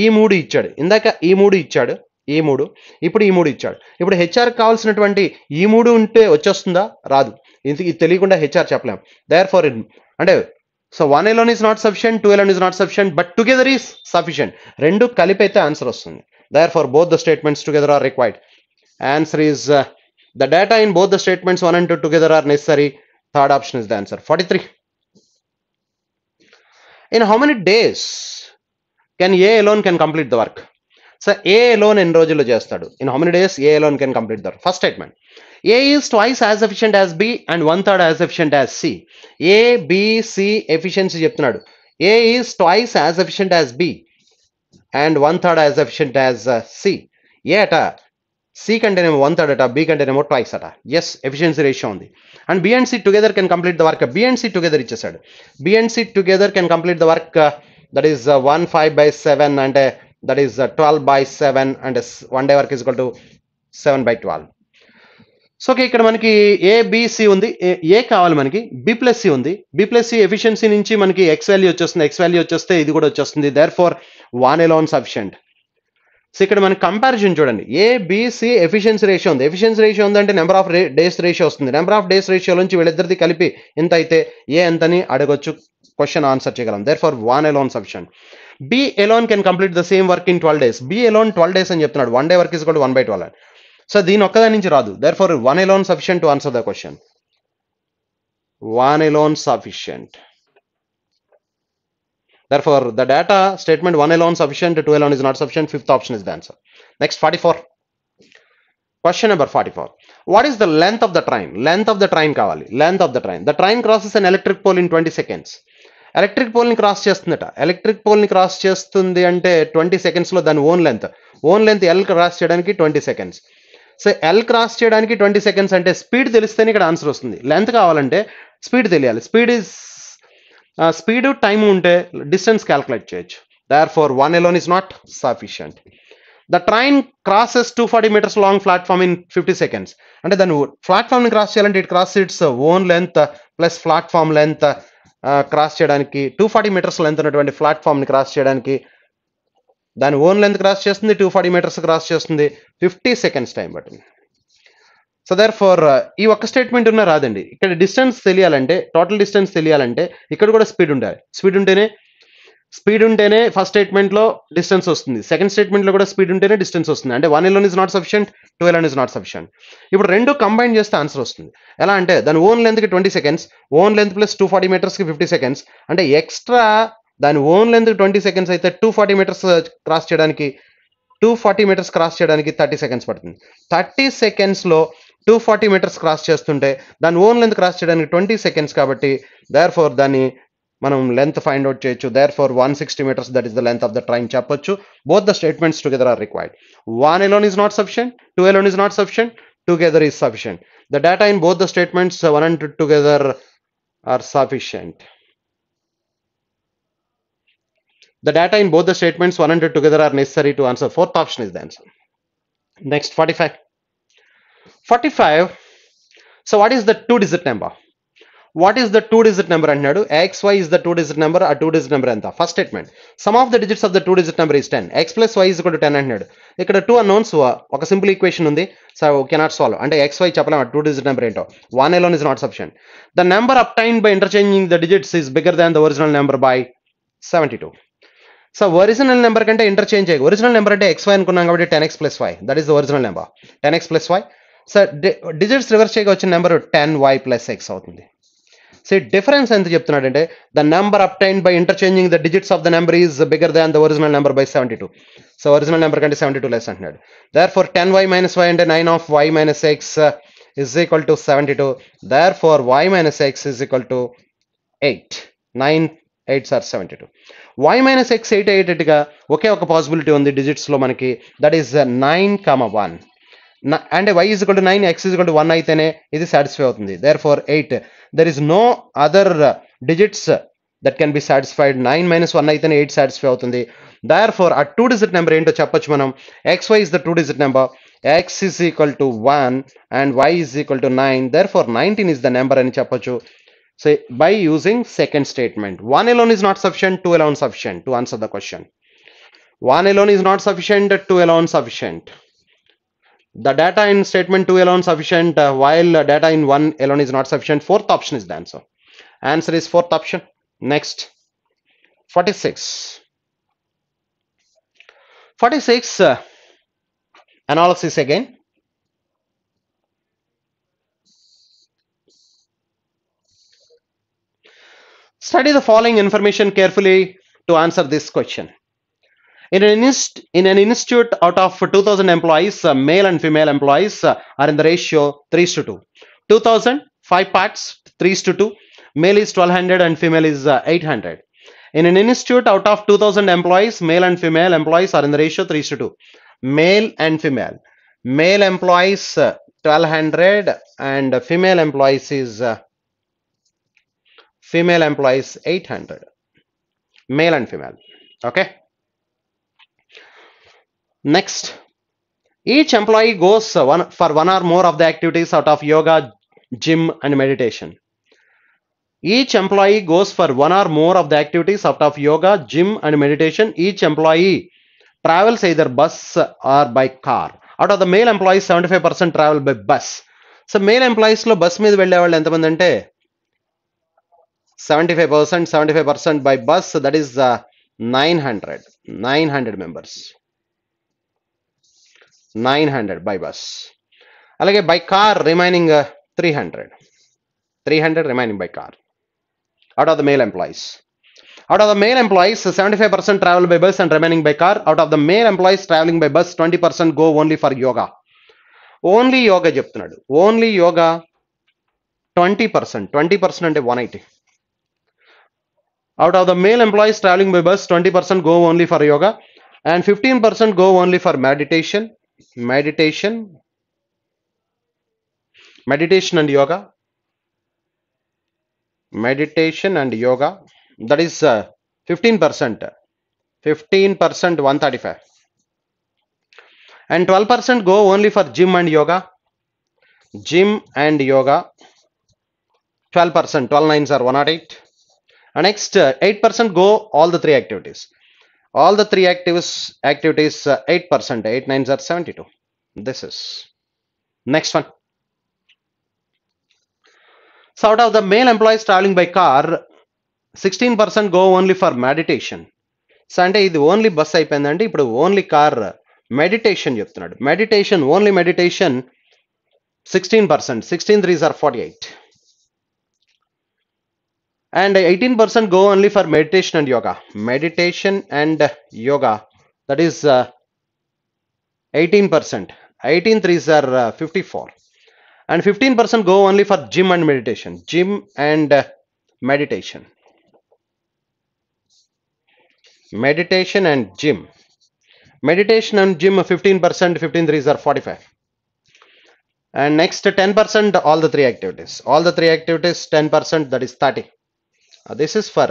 ఈ 3 ఇచ్చాడు, ఇందాక ఈ 3 ఇచ్చాడు, ఈ 3 ఇప్పుడు ఈ 3 ఇచ్చాడు. ఇప్పుడు హెచ్ఆర్ కావాల్సినటువంటి ఈ 3 ఉంటే వచ్చేస్తుందా? రాదు. ఇది తెలియకుండా హెచ్ఆర్ చెప్పలేం. దేర్ఫోర్ అంటే so 1 alone is not sufficient, 2 alone is not sufficient, but together is sufficient. రెండు కలిపి అయితే ఆన్సర్ వస్తుంది. Therefore both the statements together are required. Answer is the data in both the statements 1 and 2 together are necessary. Third option is the answer. 43. In how many days can A alone can complete the work? So A alone ఎన్ని రోజుల్లో చేస్తాడు? In how many days A alone can complete the work? First statement, A is twice as efficient as B and 1/3 as efficient as C. A, B, C efficiency చెప్తున్నాడు. A is twice as efficient as B and 1/3 as efficient as C. A అట C కంటేనేమో 1/3 అట, B కంటేనేమో twice అట. Yes, efficiency ratio ఉంది. And B and C together can complete the work. B and C together ఇచ్చేసాడు. B and C together can complete the work. That is 1 5/7 అంటే that is 12/7 and 1 day work is equal to 7/12. So okay, ఇక్కడ మనకి ABC ఉంది. ఏ కావాలి మనకి, B+C ఉంది. B+C efficiency నుంచి మనకి ఎక్స్ వాల్యూ వచ్చేస్తుంది. ఎక్స్ వాల్యూ వచ్చేస్తే ఇది కూడా వచ్చేస్తుంది. Therefore 1 alone sufficient. సో ఇక్కడ మనకి కంపారిజన్ చూడండి. ABC ఎఫిషియన్సీ రేషియో ఉంది. ఎఫిషియన్సీ రేషియో ఉందంటే నెంబర్ ఆఫ్ డేస్ రేషియో వస్తుంది. నెంబర్ ఆఫ్ డేస్ రేషియో నుంచి వీళ్ళిద్దరిది కలిపి ఎంత అయితే ఏ ఎంతని అడగొచ్చు, క్వశ్చన్ ఆన్సర్ చేయగలం. Therefore 1 alone sufficient. B alone can complete the same work in 12 days. B alone 12 days అని చెప్తున్నాడు. 1 day work is equal to 1/12. So దీని ఒక్కదాని నుంచి రాదు. Therefore 1 alone sufficient to answer the question. 1 alone sufficient. Therefore the data statement 1 alone sufficient, 2 alone is not sufficient. Fifth option is the answer. Next, 44. Question number 44. What is the length of the train? Length of the train కావాలి. Length of the train. The train crosses an electric pole in 20 seconds. Electric pole ని cross చేస్తుందట. Electric pole ని cross చేస్తుంది అంటే 20 seconds లో దాని own length L cross చేయడానికి 20 seconds. So L cross చేయడానికి 20 సెకండ్స్ అంటే స్పీడ్ తెలిస్తేనే ఇక్కడ ఆన్సర్ వస్తుంది. లెంత్ కావాలంటే స్పీడ్ తెలియాలి. స్పీడ్ టైం ఉంటే డిస్టెన్స్ క్యాల్కులేట్ చేయొచ్చు. Therefore 1 alone is not sufficient. The train crosses 240 meters long platform in 50 seconds. అంటే దాన్ని ప్లాట్ఫామ్ని క్రాస్ చేయాలంటే it cross its own length plus platform length cross చేయడానికి 240 metres length ఉన్నటువంటి ప్లాట్ఫామ్ని cross చేయడానికి దాని own length cross చేస్తుంది, 240 metres cross చేస్తుంది, 50 seconds time పట్టింది. సో దేర్ ఫోర్ ఈ ఒక్క స్టేట్మెంట్ ఉన్న రాదండి. ఇక్కడ డిస్టెన్స్ తెలియాలంటే, టోటల్ డిస్టెన్స్ తెలియాలంటే ఇక్కడ కూడా స్పీడ్ ఉండాలి. స్పీడ్ ఉంటేనే ఫస్ట్ స్టేట్మెంట్లో డిస్టెన్స్ వస్తుంది, సెకండ్ స్టేట్మెంట్లో కూడా స్పీడ్ ఉంటేనే డిస్టెన్స్ వస్తుంది. అంటే 1 alone is not sufficient, 2 alone is not sufficient. ఇప్పుడు రెండు కంబైన్ చేస్తే ఆన్సర్ వస్తుంది. ఎలా అంటే దాని ఓన్ లెంత్కి 20 సెకండ్స్, ఓన్ లెంత్ ప్లస్ 240 మీటర్స్కి 50 సెకండ్స్, అంటే ఎక్స్ట్రా దాని ఓన్ లెంత్ 20 సెకండ్స్ అయితే 240 మీటర్స్ క్రాస్ చేయడానికి 30 సెకండ్స్ పడుతుంది. 30 సెకండ్స్లో 240 మీటర్స్ క్రాస్ చేస్తుంటే దాని ఓన్ లెంత్ క్రాస్ చేయడానికి 20 సెకండ్స్ కాబట్టి దేర్ ఫోర్ దాన్ని మనం లెంత్ ఫైండ్ అవుట్ చేయొచ్చు. Therefore 160 meters, that is the length of the train చెప్పొచ్చు. Both the statements together are required. 1 alone is not sufficient, 2 alone is not sufficient, together is sufficient. The data in both the statements 1 and 2 together are sufficient. The data in both the statements 1 and 2 together are necessary to answer. Fourth option is the answer. Next, 45. So what is the 2-digit number? What is the 2-digit number అన్నాడు. xy is the 2-digit number. ఆ 2-digit number ఎంత? First statement some of the digits of the 2-digit number is 10. x plus y is equal to 10 అంటున్నాడు. ఇక్కడ 2 unknowns, ఒక simple equation ఉంది. So cannot solve. అంటే xy చెప్పలేము, 2-digit number ఏంటో. 1 alone is not sufficient. The number obtained by interchanging the digits is bigger than the original number by 72. So original number కంటే interchange అయ్యి, original number అంటే xy అనుకున్నాం కాబట్టి 10x plus y, that is the original number. 10x plus y. So digits reverse చేయగా వచ్చిన number 10y plus x అవుతుంది. So difference ఎంత చెప్తున్నాడంటే the number obtained by interchanging the digits of the number is bigger than the original number by 72. So original number కంటే 72 less అంటున్నాడు. There four 10y minus y అంటే 9 of y minus x is equal to 72. Therefore y minus x is equal to 8. 9 8s are 72. y minus x 8 అయ్యేటట్టుగా ఒకే ఒక possibility ఉంది డిజిట్స్లో మనకి, that is 9, 1. అంటే y is equal to 9, x is equal to 1 అయితేనే ఇది satisfy అవుతుంది. Therefore 8. There is no other digits that can be satisfied. 9 minus 1 అయితేనే 8 satisfy అవుతుంది. దేర్ ఫోర్ ఆ 2-digit నెంబర్ ఏంటో చెప్పొచ్చు మనం. xy is the 2-digit number, x is equal to 1 and y is equal to 9. Therefore 19 is the number అని చెప్పొచ్చు. So by using second statement, 1 alone is not sufficient, 2 alone sufficient to answer the question. 1 alone is not sufficient, 2 alone sufficient. The data in statement 2 alone sufficient, while data in 1 alone is not sufficient. Fourth option is the answer. Answer is fourth option. Next, 46. 46 analysis again. Study the following information carefully to answer this question. In an institute, out of 2,000 employees, male and female employees are in the ratio 3:2. 2,000, 5 parts, 3:2. Male is 1,200 and female is 800. In an institute, out of 2,000 employees, male and female employees are in the ratio 3:2. Male and female. Male employees 1,200 and female employees is 800. Male and female. Okay. Next, each employee goes for one or more of the activities out of yoga, gym and meditation. Each employee goes for one or more of the activities out of yoga, gym and meditation. Each employee travels either bus or by car. Out of the male employees, 75% travel by bus. So male employees లో bus మీద వెళ్ళే వాళ్ళు ఎంతమంది అంటే 75% by bus, that is 900 members. 900 by bus. అలాగే by car remaining 300 remaining by car. Out of the male employees. Out of the male employees, 75% travel by bus and remaining by car. Out of the male employees traveling by bus, 20% go only for yoga. Only yoga చెప్తున్నాడు. Only yoga 20% అంటే 180. Out of the male employees traveling by bus, 20% go only for yoga and 15% go only for meditation. Meditation and yoga. Meditation and yoga. That is 15%. 15% 135. And 12% go only for gym and yoga. Gym and yoga. 12%. 12 nines are 108. And next 8% go all the three activities. All the three activities 8%. 8 nines are 72. This is next one. So out of the male employees traveling by car, 16% go only for meditation. So అంటే ఇది only bus అయిపోయిందండి. ఇప్పుడు only car meditation చెప్తున్నాడు. Meditation only meditation 16%. 16 3s are 48. And 18% go only for meditation and yoga. Meditation and yoga, that is 18%. 18 3s are 54. And 15% go only for gym and meditation. Gym and meditation. Meditation and gym. Meditation and gym 15%. 15 3s are 45. And next 10% all the three activities. All the three activities 10%, that is 30. This is for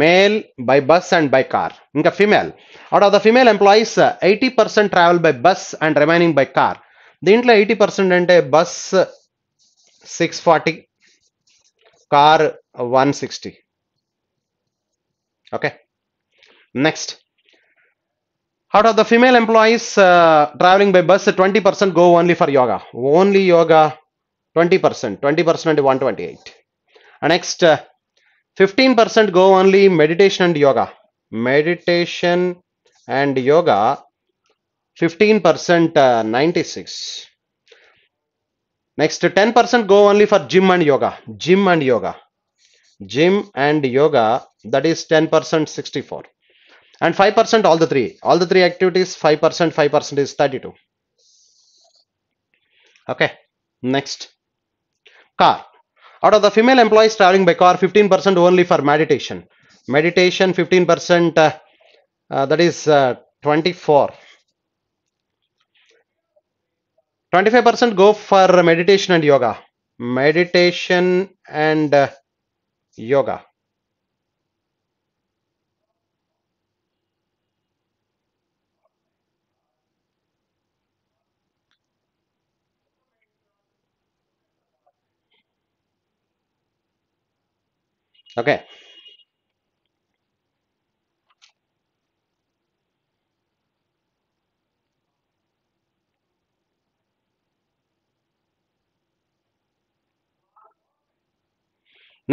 male by bus and by car. Inka female. Out of the female employees 80% travel by bus and remaining by car. దీంట్లో 80% అంటే bus 640, car 160. Okay. Next. Out of the female employees traveling by bus, 20% go only for yoga. Only yoga 20%. 20% and 128. And next 15% go only meditation and yoga. Meditation and yoga 15% 96. Next 10% go only for gym and yoga. Gym and yoga. Gym and yoga, that is 10% 64. And 5% all the three. All the three activities 5%. 5% is 32. Okay. Next. Car. Out of the female employees traveling by car, 15% only for meditation. Meditation 15%, that is 24. 25% go for meditation and yoga. Meditation and yoga. Okay.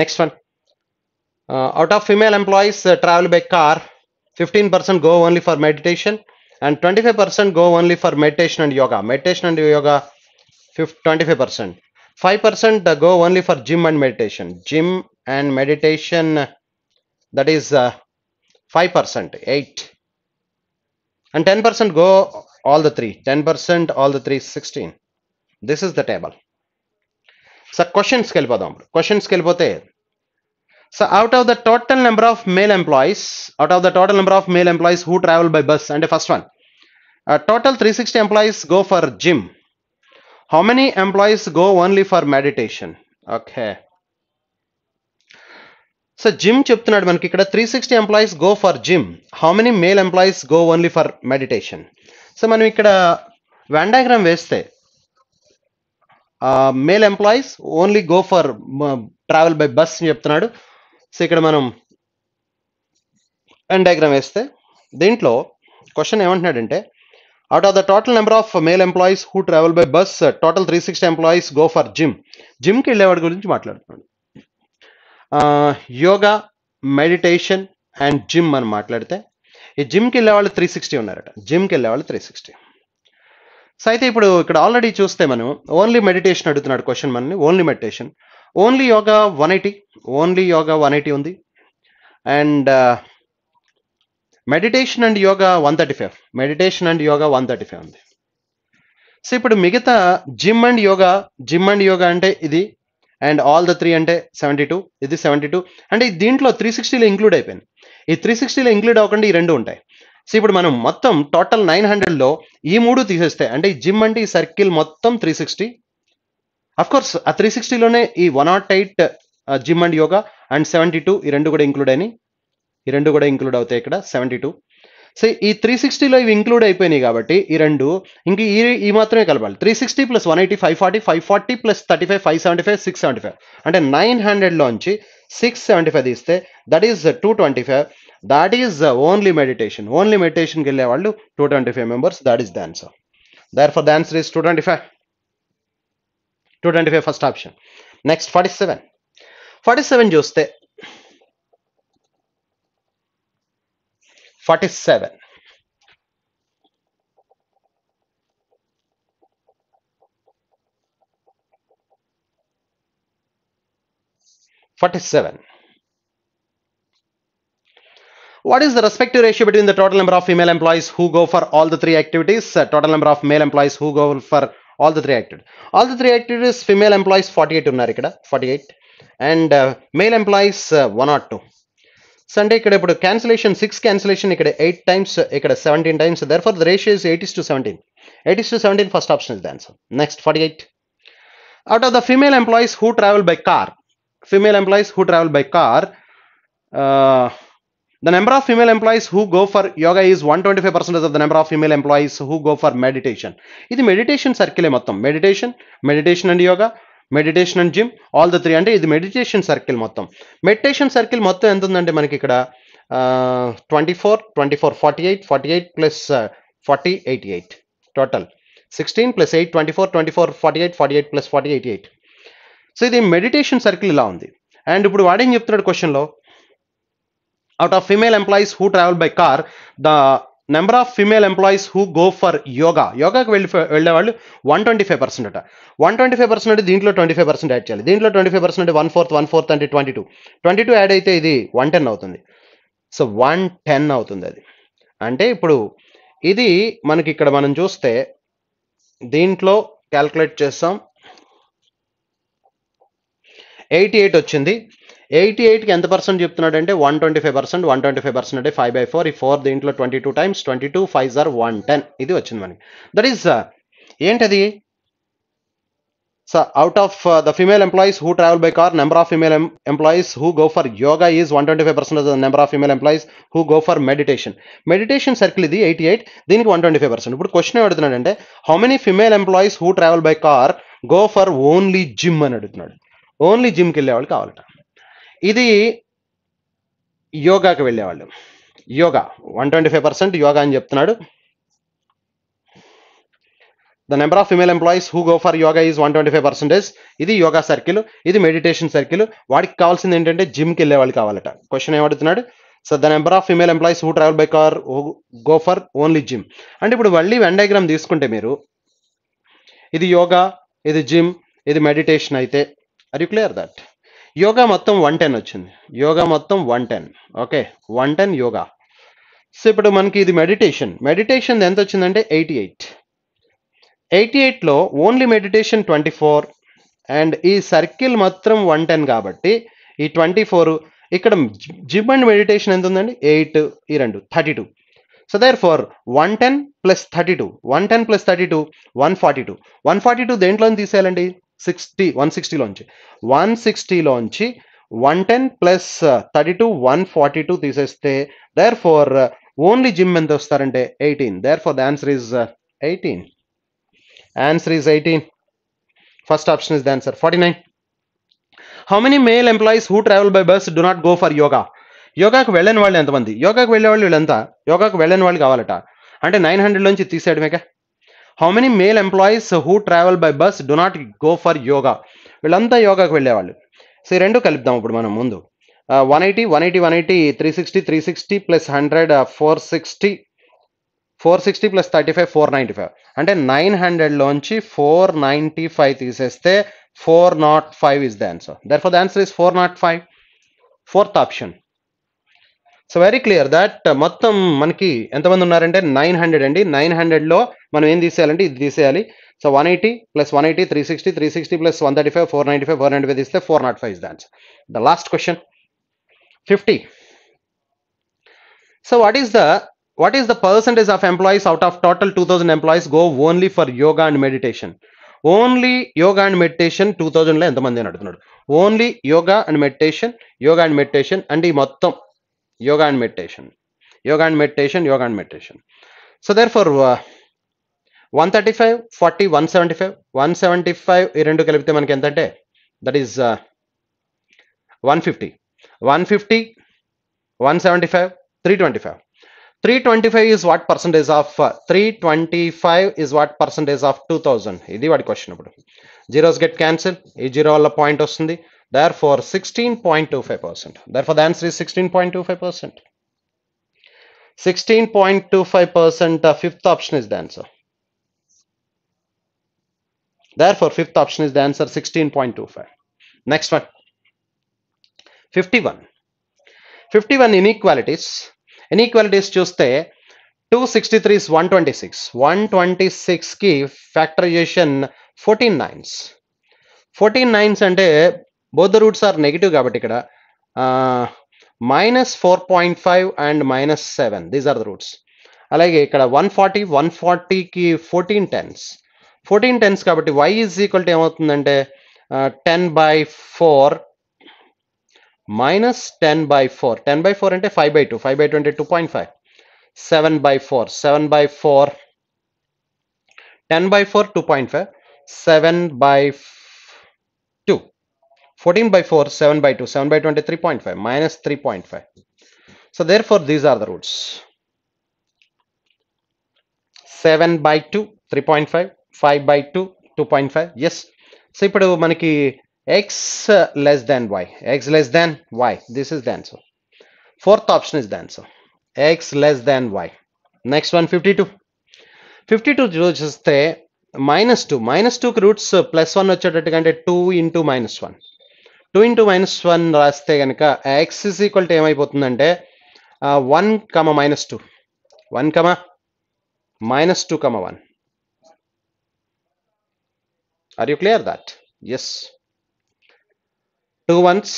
Next one. Out of female employees travel by car, 15% go only for meditation and 25% go only for meditation and yoga. Meditation and yoga 25%. 5% go only for gym and meditation. Gym and meditation, that is 5%, 8. And 10% go all the three. 10% all the three, 16. This is the table. So questions kelipodam. Questions kelipothe. So out of the total number of male employees, who travel by bus, and the first one, total 360 employees go for gym. How many employees go only for meditation? Okay. So gym చెప్తున్నాడు మనకి ఇక్కడ 360 employees go for gym. How many male employees go only for meditation? So మనం ఇక్కడ Venn diagram వేస్తే male employees only go for travel by bus అని చెప్తున్నాడు. So ఇక్కడ మనం వెన్ డయాగ్రామ్ వేస్తే దీంట్లో క్వశ్చన్ ఏమంటున్నాడంటే, out of the total number of male employees who travel by bus, total 360 employees go for gym. జిమ్కి వెళ్ళేవాడి గురించి మాట్లాడుతున్నాడు. యోగా, మెడిటేషన్ అండ్ జిమ్ అని మాట్లాడితే ఈ జిమ్కి వెళ్ళేవాళ్ళు 360 ఉన్నారట. జిమ్కి వెళ్ళేవాళ్ళు 360. సో అయితే ఇప్పుడు ఇక్కడ ఆల్రెడీ చూస్తే మనం ఓన్లీ మెడిటేషన్ అడుగుతున్నాడు క్వశ్చన్ మనని. Only meditation. Only yoga 180. Only yoga 180 ఉంది. And meditation and yoga 135. Meditation and yoga 135 ఉంది. సో ఇప్పుడు మిగతా జిమ్ అండ్ యోగా అంటే ఇది, అండ్ ఆల్ ద 3 అంటే 72, ఇది 72. అంటే దీంట్లో 360లో ఇంక్లూడ్ అయిపోయింది. ఈ 360లో ఇంక్లూడ్ అవ్వకుండా ఈ రెండు ఉంటాయి. సో ఇప్పుడు మనం మొత్తం టోటల్ 900లో ఈ మూడు తీసేస్తే అంటే ఈ జిమ్ అంటే ఈ సర్కిల్ మొత్తం 360. అఫ్ కోర్స్ ఆ 360లోనే ఈ 108 జిమ్ అండ్ యోగా అండ్ 72 ఈ రెండు కూడా ఇంక్లూడ్ అయినాయి. ఈ రెండు కూడా ఇంక్లూడ్ అవుతాయి ఇక్కడ 72. సో ఈ 360లో ఇవి ఇంక్లూడ్ అయిపోయినాయి కాబట్టి ఈ రెండు ఇంక ఈ మాత్రమే కలపాలి. 360 ప్లస్ 180 540 540 ప్లస్ 35 575 675 అంటే 900లోంచి 675 తీస్తే that is 225. That is only meditation. Only మెడిటేషన్కి వెళ్ళే వాళ్ళు 225 members. That is the answer. Therefore the answer is 225. 225 first option. Next 47. 47 చూస్తే 47 What is the respective ratio between the total number of female employees who go for all the three activities, total number of male employees who go for all the three activities? All the three activities female employees 48 ఉన్నారు ఇక్కడ 48 and male employees 102. So అంటే ఇక్కడ ఇప్పుడు cancellation 6 cancellation ఇక్కడ 8 times ఇక్కడ 17 times. Therefore the ratio is 8:17. 8:17 first option is the answer. Next 48. Out of the female employees who travel by car, the number of female employees who go for yoga is 125% of the number of female employees who go for meditation. ఇది meditation సర్కిలే మొత్తం. Meditation and yoga, meditation and gym, all the three అంటే ఇది meditation circle మొత్తం. Meditation circle మొత్తం ఎంత ఉందంటే మనకి ఇక్కడ 24 48 plus 40 88 total 16 plus 8 24 48 plus 40 88. So ఇది మెడిటేషన్ సర్కిల్ ఇలా ఉంది. అండ్ ఇప్పుడు వాడేం చెప్తున్నాడు క్వశ్చన్లో, out of female employees who travel by car, the number of female employees who go for యోగాకి వెళ్ళే వాళ్ళు 125% అట. 125% అంటే దీంట్లో 25% యాడ్ చేయాలి. దీంట్లో 25% అంటే 1/4 అంటే 22 యాడ్ అయితే ఇది 110 అవుతుంది. సో 110 అవుతుంది అది. అంటే ఇప్పుడు ఇది మనకి ఇక్కడ మనం చూస్తే దీంట్లో క్యాల్కులేట్ చేస్తాం 88 వచ్చింది. 88కి ఎంత పర్సెంట్ చెప్తున్నాడు అంటే 125%. 125% అంటే 5/4. ఈ 4 దీంట్లో 22 times 22 5s are 110. ఇది వచ్చింది మనకి. దట్ ఈస్ ఏంటది? So out of the female employees who travel by car, number of female employees who go for yoga is 125% of the number of female employees who go for meditation circle ఇది 88, దీనికి 125%. ఇప్పుడు question ఏమడుతున్నాడు అంటే how many female employees who travel by car go for only gym అని అడుగుతున్నాడు. Only జిమ్కి వెళ్ళేవాళ్ళు కావాలట. ఇది యోగాకి వెళ్ళేవాళ్ళు. యోగా 125% యోగా అని చెప్తున్నాడు. The number of female employees who go for yoga is 125%. ఇది యోగా సర్కిల్, ఇది మెడిటేషన్ సర్కిల్. వాడికి కావాల్సింది ఏంటంటే జిమ్కి వెళ్ళే వాళ్ళు కావాలట. క్వశ్చన్ ఏమడుతున్నాడు? So the number of female employees who travel by car go for only gym. అంటే ఇప్పుడు మళ్ళీ వెన్ డయాగ్రామ్ తీసుకుంటే మీరు ఇది యోగా, ఇది జిమ్, ఇది మెడిటేషన్ అయితే are you clear that? Yoga మొత్తం 110 వచ్చింది. యోగా మొత్తం 110. ఓకే 110 యోగా. సో ఇప్పుడు మనకి ఇది మెడిటేషన్ ఎంత వచ్చిందంటే 88లో ఓన్లీ మెడిటేషన్ 24 అండ్ ఈ సర్కిల్ మొత్తం 110 కాబట్టి ఈ 24 ఇక్కడ జిమ్ అండ్ మెడిటేషన్ ఎంత ఉందండి 8 ఈ రెండు 32. సో దేర్ ఫార్ 110 ప్లస్ 32 142 దేంట్లో తీసేయాలండి 160లోంచి 110 ప్లస్ 32 142 తీసేస్తే దేర్ ఫార్ ఓన్లీ జిమ్ ఎంత వస్తారంటే 18. Therefore the answer is 18. Answer is 18. First option is the answer. 49. How many male employees who travel by bus do not go for yoga? యోగాకు వెళ్ళని వాళ్ళు ఎంతమంది? యోగాకు వెళ్ళే వాళ్ళు వీళ్ళంతా యోగాకు వెళ్ళని వాళ్ళు కావాలట. అంటే 900లోంచి తీసేయడమేగా. How many male employees who travel by bus do not go for yoga? వీళ్ళంతా యోగాకు వెళ్ళేవాళ్ళు. సో ఈ రెండు కలుపుదాం ఇప్పుడు మనం ముందు. 180 360 ప్లస్ 100 460 ప్లస్ 35 495. అంటే 900లోంచి 495 తీసేస్తే 405 is the answer. Therefore the answer is 405. Fourth option. So very clear that మొత్తం మనకి ఎంతమంది ఉన్నారంటే 900 అండి. 900లో మనం ఏం తీసేయాలంటే ఇది తీసేయాలి. సో 180 ప్లస్ 180 360 ప్లస్ 135 495 తీస్తే 405 is the answer. The last question 50. So what is the what is the percentage of employees out of total 2000 employees go only for yoga and meditation? Only yoga and meditation 2000 లో ఎంతమంది అని అడుగుతున్నాడు. Only yoga and meditation and ఈ మొత్తం yoga and meditation. So therefore 135 40 175 ఈ రెండు కలిపితే మనకి ఎంత అంటే that is 150 175 325. 325 is what percentage of 325 is what percentage of 2000? ఇది వాడి క్వశ్చన్. ఇప్పుడు జీరోస్ గెట్ క్యాన్సిల్, ఈ జీరో వల్ల పాయింట్ వస్తుంది. therefore 16.25%. therefore the answer is 16.25%. 16.25%. Fifth option is the answer. therefore fifth option is the answer, 16.25. next one, 51 inequalities చూస్తే 263 is 126 కి factorisation 14 nines అంటే both the roots are negative కాబట్టి ఇక్కడ -4.5 and -7, these are the roots. అలాగే ఇక్కడ 140 కి 14 tens కాబట్టి y is equal to ఏమవుతుందంటే 10/4 minus 10/4 అంటే 5/2 అంటే 2.5. 7/4 10/4 2.5 7/2 14/4 7/2 అంటే 3.5 minus 3.5. so therefore these are the roots. 7/2 3.5 5/2 2.5. yes. so ఇప్పుడు మనకి x less than y, this is the answer. Fourth option is the answer, x less than y. next one, 52 చూస్తే -2 కి roots +1 వచ్చేటట్టుగా అంటే 2 into -1 రాస్తే కనుక x is equal to ఏమైపోతుందంటే 1, -2 1, -2, 1. are you clear that? yes. 2 ones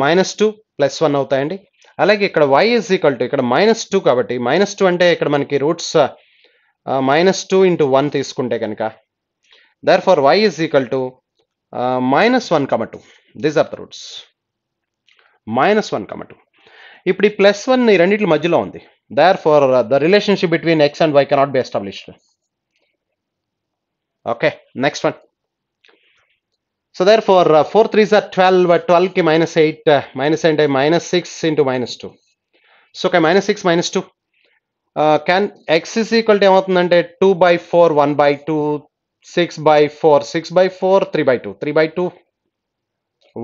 -2 +1 అవుతాయండి. అలాగే ఇక్కడ y is equal to ఇక్కడ -2 కాబట్టి -2 అంటే ఇక్కడ మనకి రూట్స్ -2 into 1 తీసుకుంటే కనుక therefore y is equal to -1,2. these are the roots. -1,2. ఇప్పుడు ఈ +1 ఈ రెండిట్ల మధ్యలో ఉంది. therefore the relationship between x and y cannot be established. okay, next one. so therefore 4 3s are 12, 12 ki -8 అంటే -6 into -2. so okay, -6 -2 can x is equal to ఏమవుతుందంటే 2/4 1/2 6/4 3/2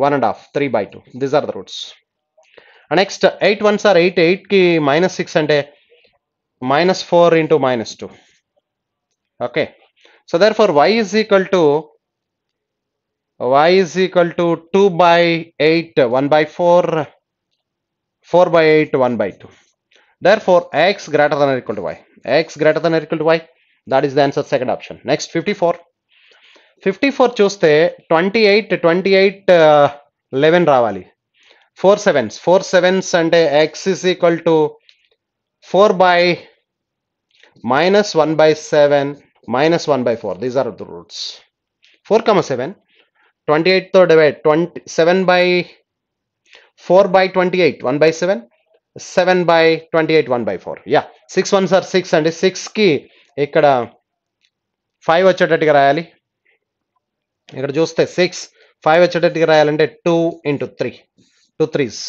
1.5 3/2. these are the roots. next 8 ones are 8 ki -6 అంటే -4 into -2. okay, so therefore y is equal to 2/8 1/4 4/8 1/2. therefore x greater than or equal to y. that is the answer, second option. next 54 చూస్తే 28 11 రావాలి. 4 sevens అంటే x is equal to 4/-1/7 -1/4. these are the roots. 4, 7 తో divide 4/28 1/7 7/28 1/4. 6 ones are 6 అంటే 6 కి ఇక్కడ 5 వచ్చేటట్టుగా రాయాలి. ఇక్కడ చూస్తే 6 5 వచ్చేటట్టుగా రాయాలంటే 2 into 3 2 3s.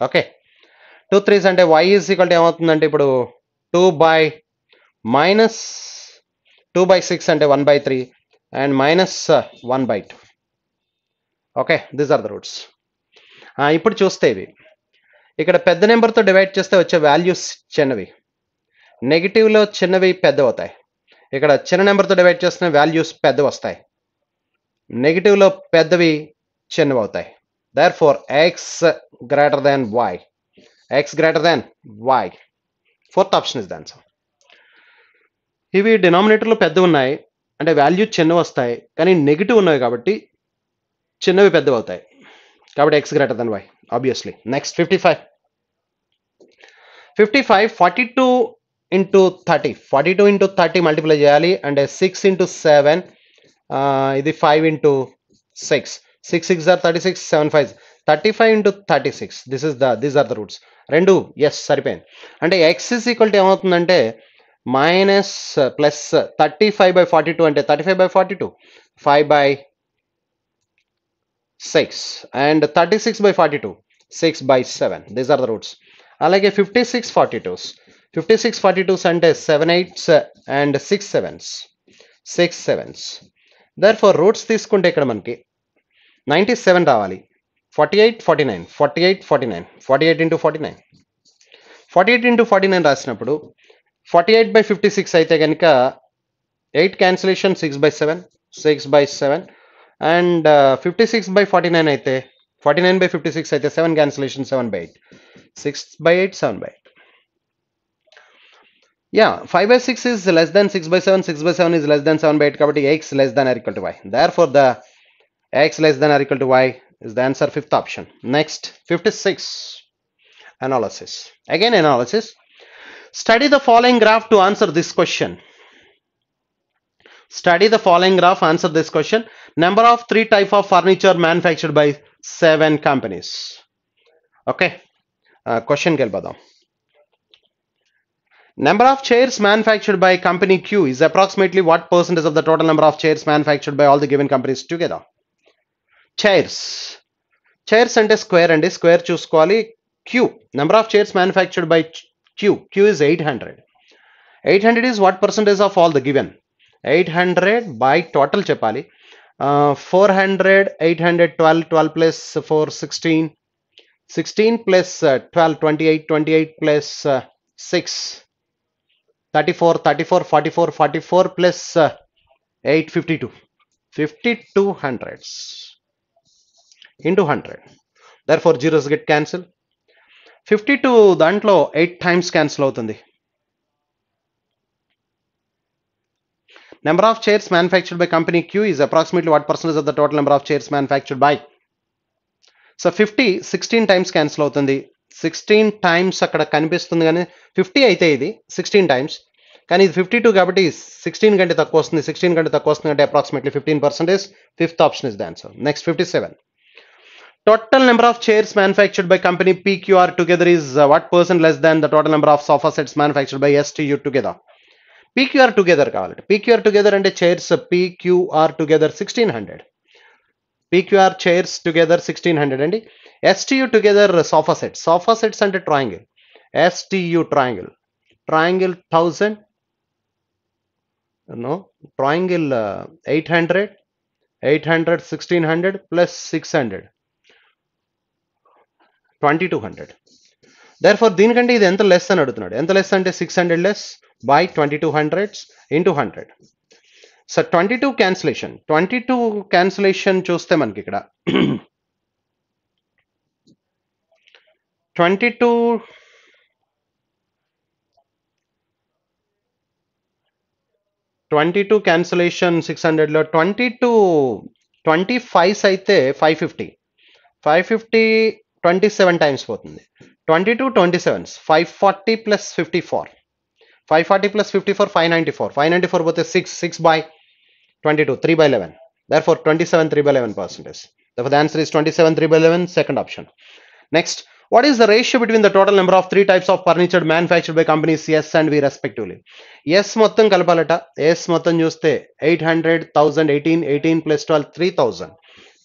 ఓకే, 2 3s అంటే y is equal to ఏమవుతుందంటే ఇప్పుడు 2/6 అంటే 1/3 and -1/2. Okay, these are the roots. ఇప్పుడు చూస్తే ఇవి ఇక్కడ పెద్ద నెంబర్తో డివైడ్ చేస్తే వచ్చే వాల్యూస్ చిన్నవి, నెగిటివ్లో చిన్నవి పెద్ద అవుతాయి. ఇక్కడ చిన్న నెంబర్తో డివైడ్ చేసిన వాల్యూస్ పెద్దవి వస్తాయి, నెగిటివ్లో పెద్దవి చిన్నవి అవుతాయి. therefore x greater than y. fourth option is the answer. ఇవి డినామినేటర్లో పెద్దవి ఉన్నాయి అంటే వాల్యూ చిన్నవి వస్తాయి, కానీ నెగిటివ్ ఉన్నాయి కాబట్టి చిన్నవి పెద్దవి అవుతాయి, కాబట్టి x greater than y obviously. next 55 55, 42 into 30. 42 into 30 multiply చేయాలి అంటే 6 into 7, ఇది 5 into 6. 6 6 are 36, 7 5 35 into 36. These are the roots. రెండు ఎస్ సరిపోయింది. అంటే x is equal to ఏమవుతుందంటే మైనస్ ప్లస్ 35/42 అంటే 35/42, 5/6 and 36/42, 6/7. These are the roots. అలాగే 56 42s. 56 42s అంటే 7 8s and 6 7s. 6 7s. Therefore roots తీసుకుంటే ఇక్కడ మనకి 97 రావాలి. 48 49, 48 49, 48 into 49. 48 into 49 రాసినప్పుడు 48/56 అయితే కనుక 8 cancellation, 6/7, 6/7 and 56/49 అయితే 49/56 అయితే 7 cancellation, 7/8, 6/8, 7/8. Yeah, 5/6 is less than 6/7, 6/7 is less than 7/8 కాబట్టి x less than or equal to y. Therefore the x less than or equal to y is the answer, fifth option. Next, 56. Analysis. Again analysis. Study the following graph to answer this question. Study the following graph, answer this question. Number of 3 type of furniture manufactured by 7 companies. Okay. Question kelpadam. Number of chairs manufactured by company Q is approximately what percentage of the total number of chairs manufactured by all the given companies together? Chairs. Chairs ante square and square చూసుకోవాలి. Q. Number of chairs manufactured by Q. Q is 800. 800 is what percentage of all the given? 800 by total చెప్పాలి. 400, 800, 12, 12 plus 4, 16. 16 plus 12, 28, 28 plus 6. 34, 34, 44, 44 plus 8, 52. 52 hundreds into 100. Therefore zeros get cancelled. 52 దాంట్లో 8 times cancel అవుతుంది. Number of chairs manufactured by company Q is approximately what percentage of the total number of chairs manufactured by? So 50 16 times cancel అవుతుంది. 16 times అక్కడ కనిపిస్తుంది కానీ 50 అయితే ఇది 16 times, కానీ ఇది 52 కాబట్టి 16 కంటే తక్కువ వస్తుంది. 16 కంటే తక్కువ వస్తుంది అంటే approximately 15%. Fifth option is the answer. Next, 57. Total number of chairs manufactured by company PQR together is what percent less than the total number of sofa sets manufactured by STU together? PQR together కావాలంటే PQR together అంటే chairs PQR together 1600. PQR chairs together 1600 అండి. STU together sofa sets. Sofa sets అంటే triangle. STU triangle. Triangle 1000. No. Triangle 800. 800 1600 plus 600. 2200. Therefore దీనికంటే ఇది ఎంత less అని అడుగుతున్నాడు. ఎంత లెస్ అంటే 600 less by 2200 into 100. So 22 cancellation. 22 cancellation చూస్తే మనకి ఇక్కడ 22 cancellation 600 లో 25 అయితే 550. 550 27 times పోతుంది. 22 27s 540 plus 54. 540 plus 54 594. 594 పోతే 6 by 22 3/11. Therefore 27 3/11%. Therefore the answer is 27 3/11, second option. Next, what is the ratio between the total number of 3 types of furniture manufactured by companies S and V respectively? S మొత్తం కలపాలట. S మొత్తం చూస్తే 800 1000 18 18 plus 12 3000.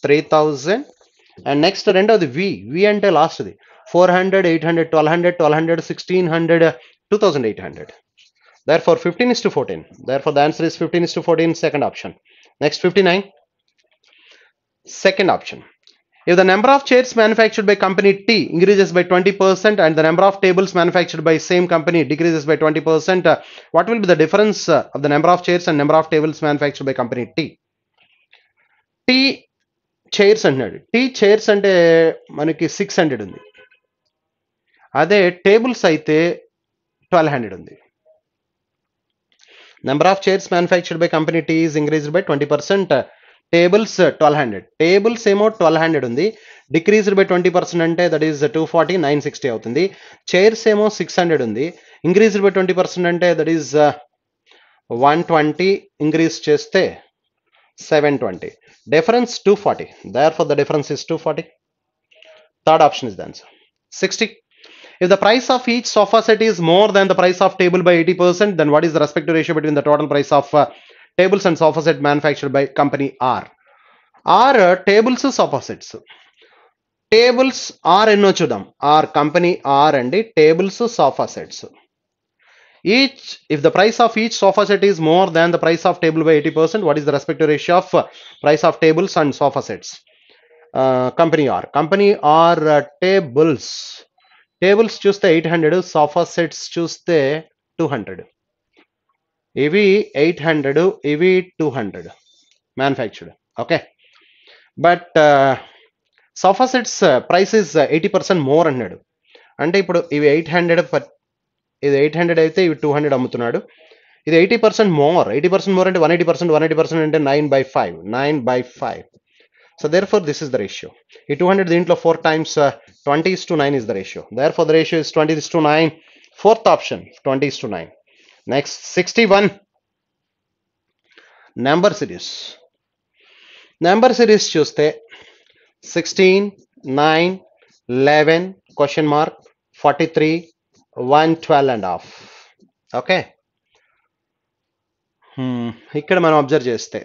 3000. And next రెండోది V. V అంటే last the 400 800 1200 1200 1600 2800. Therefore 15:14. Therefore the answer is 15:14, second option. Next, 59. Second option. If the number of chairs manufactured by company T increases by 20% and the number of tables manufactured by same company decreases by 20%, what will be the difference of the number of chairs and number of tables manufactured by company T? T chairs అన్నాడు. T chairs అంటే మనకి 600 ఉంది. అదే tables అయితే 1200 ఉంది. Number of chairs manufactured by company T is increased by 20%. Tables 1200, tables ఏమో 1200 ఉంది, decreased by 20% అంటే దట్ ఈస్ 240, 960 అవుతుంది. చైర్స్ ఏమో 600 ఉంది, ఇంక్రీజ్డ్ బై 20% అంటే దట్ ఈస్ 120, ఇంక్రీజ్ చేస్తే 720. Difference 240. Therefore, the difference is 240. Third option is the answer. 60. If the price of each sofa set is more than the price of table by 80%, then what is the respective ratio between the total price of tables and sofa set manufactured by company R? R tables sofa sets. Tables R ఎన్నో చూద్దాం. R company R అండి, tables sofa sets. Each, if the price of each sofa set is more than the price of table by 80%, what is the respective ratio of price of tables and sofa sets? Company R. Company R tables. Tables చూస్తే 800, sofa sets చూస్తే 200. ఇవి 800, ఇవి 200 manufactured. Okay. But sofa sets price is 80% more అన్నాడు. అంటే ఇప్పుడు ఇవి 800, ఇది 800 అయితే ఇవి 200 అమ్ముతున్నాడు. ఇది 80% మోర్, 80% మోర్ అంటే 180%, 180% అంటే 9/5, 9/5. So therefore this is the ratio. ఈ 200 దీంట్లో 4 times 20:9 is the ratio. Therefore the ratio is 20:9. Fourth option, 20:9. Next, 61. Number series. Number series చూస్తే 16, 9, 11, question mark, 43, 112 and half. Okay, ఇక్కడ మనం అబ్జర్వ్ చేస్తే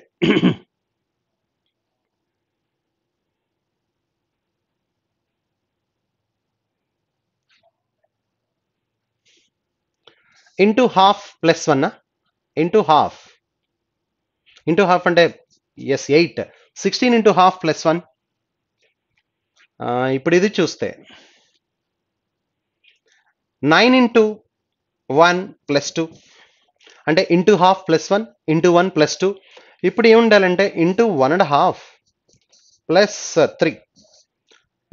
into half plus 1, into half అంటే yes 8, 16 into half plus 1. ఇప్పుడు ఇది చూస్తే 9 ఇంటూ 1 ప్లస్ 2 అంటే into half plus 1 into 1 plus 2. ఇప్పుడు ఏముండాలంటే ఇంటూ 1.5 ప్లస్ 3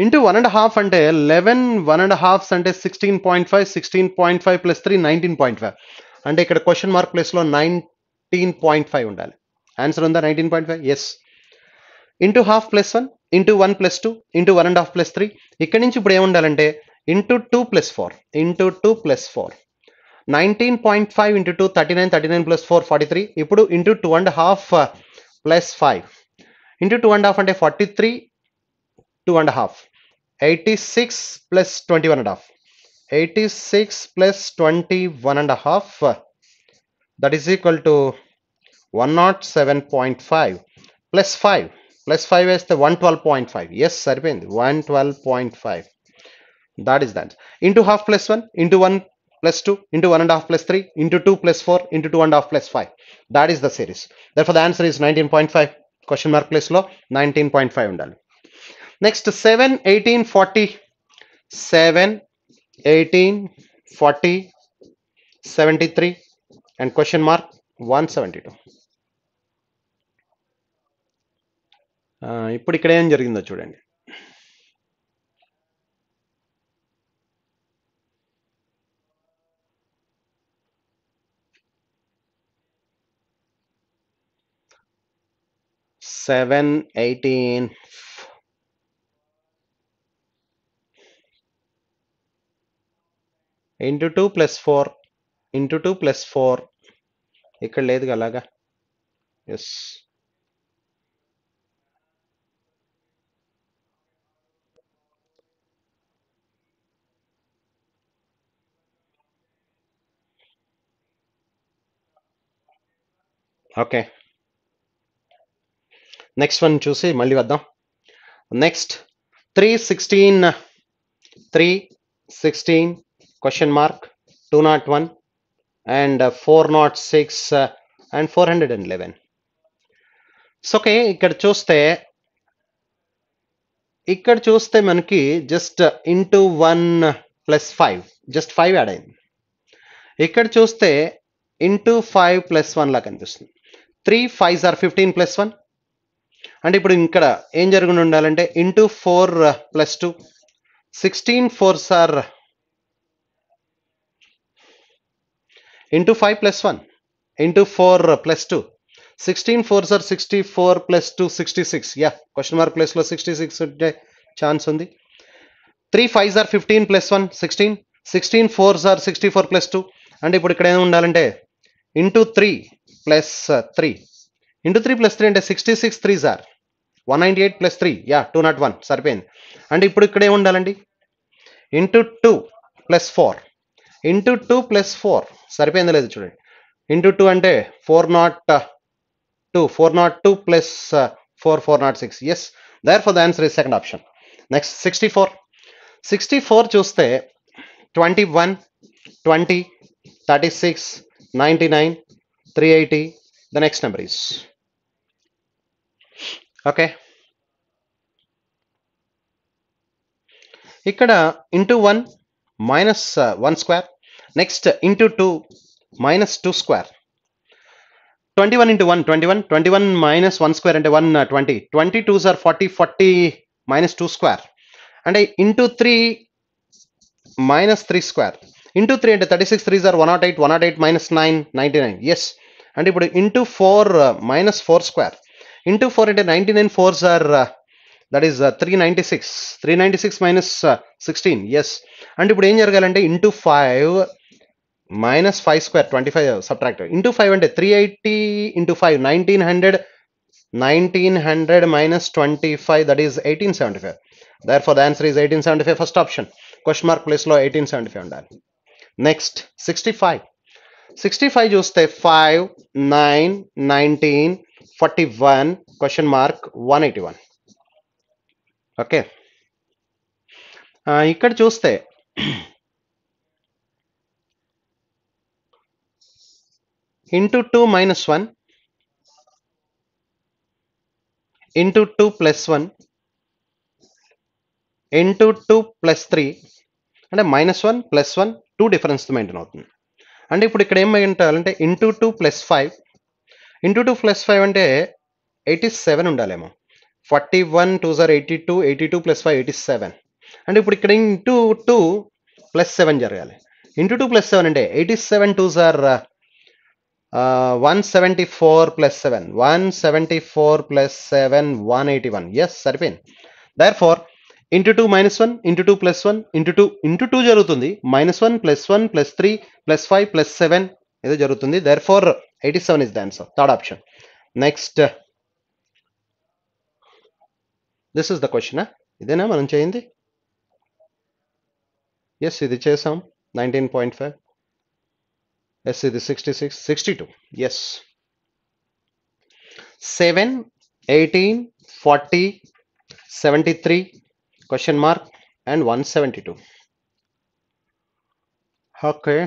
ఇంటూ 1.5 అంటే 11 1.5 అంటే 16.5, 16.5 ప్లస్ 3 19.5. అంటే ఇక్కడ క్వశ్చన్ మార్క్ ప్లేస్లో 19.5 ఉండాలి. ఆన్సర్ ఉందా 19.5? Yes. Into half plus 1 into 1 plus 2 into 1.5 plus 3. ఇక్కడి నుంచి ఇప్పుడు ఏముండాలంటే into 2 plus 4, into 2 plus 4. 19.5 into 2 39, 39 plus 4 43. ఇప్పుడు ఇంటూ 2.5 ప్లస్ 5 ఇంటూ 2.5 అంటే 43, 2.5, 86 plus 21.5, 86 plus 21.5, that is equal to 107.5 plus 5, plus 5 వేస్తే 112.5. ఎస్, సరిపోయింది, 112.5. that is that. Into half plus 1, into 1 plus 2, into 1.5 plus 3, into 2 plus 4, into 2.5 plus 5. That is the series. Therefore the answer is 19.5. Question mark place lo 19.5 undali. Next, 7, 18, 40. 7, 18, 40, 73 and question mark 172. ఇప్పుడు ఇక్కడ ఏం జరిగిందో చూడండి. Seven, 18, into 2 plus 4, into 2 plus 4. ఇక్కడ లేదు అలాగా. Yes, okay. Next one చూసి మళ్ళీ వద్దాం. Next 316, 316 question mark 201 and 406 and 411. So okay, ఇక్కడ చూస్తే మనకి just into 1 plus 5, just 5 add అయింది. ఇక్కడ చూస్తే ఇంటూ 5 ప్లస్ 1 లా కనిపిస్తుంది. 3 5s are 15 ప్లస్ 1. అంటే ఇప్పుడు ఇక్కడ ఏం జరుగుని ఉండాలంటే into 4 plus 2, 16 4s are into 5 plus 1, into 4 plus 2, 16 fours are 64 plus 2 66. Yeah, question mark place లో 66 ఉంటే ఛాన్స్ ఉంది. 3 5s are 15 plus 1 16. 16 fours are 64 plus 2. అంటే ఇప్పుడు ఇక్కడ ఏమి ఉండాలంటే ఇంటూ 3 ప్లస్ 3 ఇంటూ 3 ప్లస్ 3 అంటే 66 3s are 198 ప్లస్ 3 యా 201 సరిపోయింది. అంటే ఇప్పుడు ఇక్కడ ఏమి ఉండాలండి ఇంటూ 2 ప్లస్ 4 ఇంటూ 2 ప్లస్ 4 సరిపోయింది లేదు చూడండి. ఇంటూ 2 అంటే 402 402 plus 4 406. Yes therefore the answer is second option. Next 64 చూస్తే 21 20 36 99 380. The next number is okay. ఇక్కడ into 1 minus 1 square. Next into 2 minus 2 square. 21 into 1 21 21 minus 1 square అంటే 120 22s are 40 40 minus 2 square అంటే into 3 minus 3 square into 3 అంటే 36 3s are 108 108 minus 9 99. yes అంటే ఇప్పుడు into 4 minus 4 square into 4 అంటే 99 4s are that is 396 396 minus 16. yes అంటే ఇప్పుడు ఏం జరగాలంటే into 5 minus 5 square 25 subtract into 5 అంటే 380 into 5 1900 minus 25 that is 1875. therefore the answer is 1875. first option question mark place లో 1875 ఉండాలి. నెక్స్ట్ 65 చూస్తే 5 9 19 41 క్వశ్చన్ మార్క్ 181. ఓకే ఇక్కడ చూస్తే into 2 minus 1 into 2 plus 1 into 2 plus 3 అంటే మైనస్ 1 ప్లస్ 1 2 డిఫరెన్స్ మెయింటైన్ అవుతుంది. అంటే ఇప్పుడు ఇక్కడ ఏం మెయింటాలంటే ఇంటూ 2 ప్లస్ 5 ఇంటూ 2 ప్లస్ 5 అంటే 87 ఉండాలేమో. 41 2s are 82 82 ప్లస్ 5 87. అంటే ఇప్పుడు ఇక్కడ ఇంటూ 2 ప్లస్ 7 జరగాలి. ఇంటూ 2 ప్లస్ 7 అంటే 87 2s are 174 plus 7 174 plus 7 181. yes సరిపోయింది. therefore into 2 minus 1 into 2 plus 1 into 2 జరుగుతుంది minus 1 plus 1 plus 3 plus 5 plus 7 ఏదో జరుగుతుంది. therefore 87 is the answer. third option. next this is the question. ఇదేనా మనం చేయింది? yes ఇది చేసాం 19.5. yes ఇది 66 62. yes 7 18 40 73 question mark and 172. okay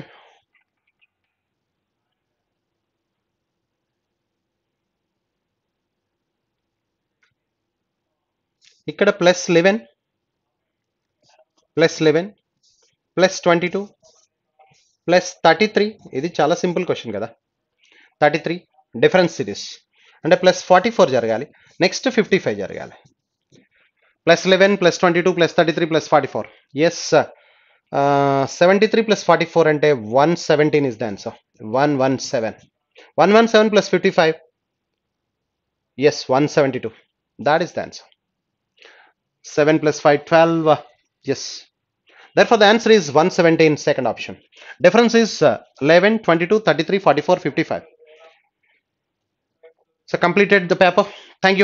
ఇక్కడ ప్లస్ 11 ప్లస్ 11 ప్లస్ 22 ప్లస్ 33. ఇది చాలా సింపుల్ క్వశ్చన్ కదా. 33 డిఫరెన్స్ సిరీస్ అంటే ప్లస్ 44 జరగాలి. నెక్స్ట్ 55 జరగాలి. Plus 11 plus 22 plus 33 plus 44. ఎస్ 73 ప్లస్ 44 అంటే 117 ఇస్ ద ఆన్సర్. 117 ప్లస్ 55. ఎస్ 172. That is the answer. 7 plus 5 12. yes therefore the answer is 117 second option. difference is 11 22 33 44 55. so completed the paper. thank you.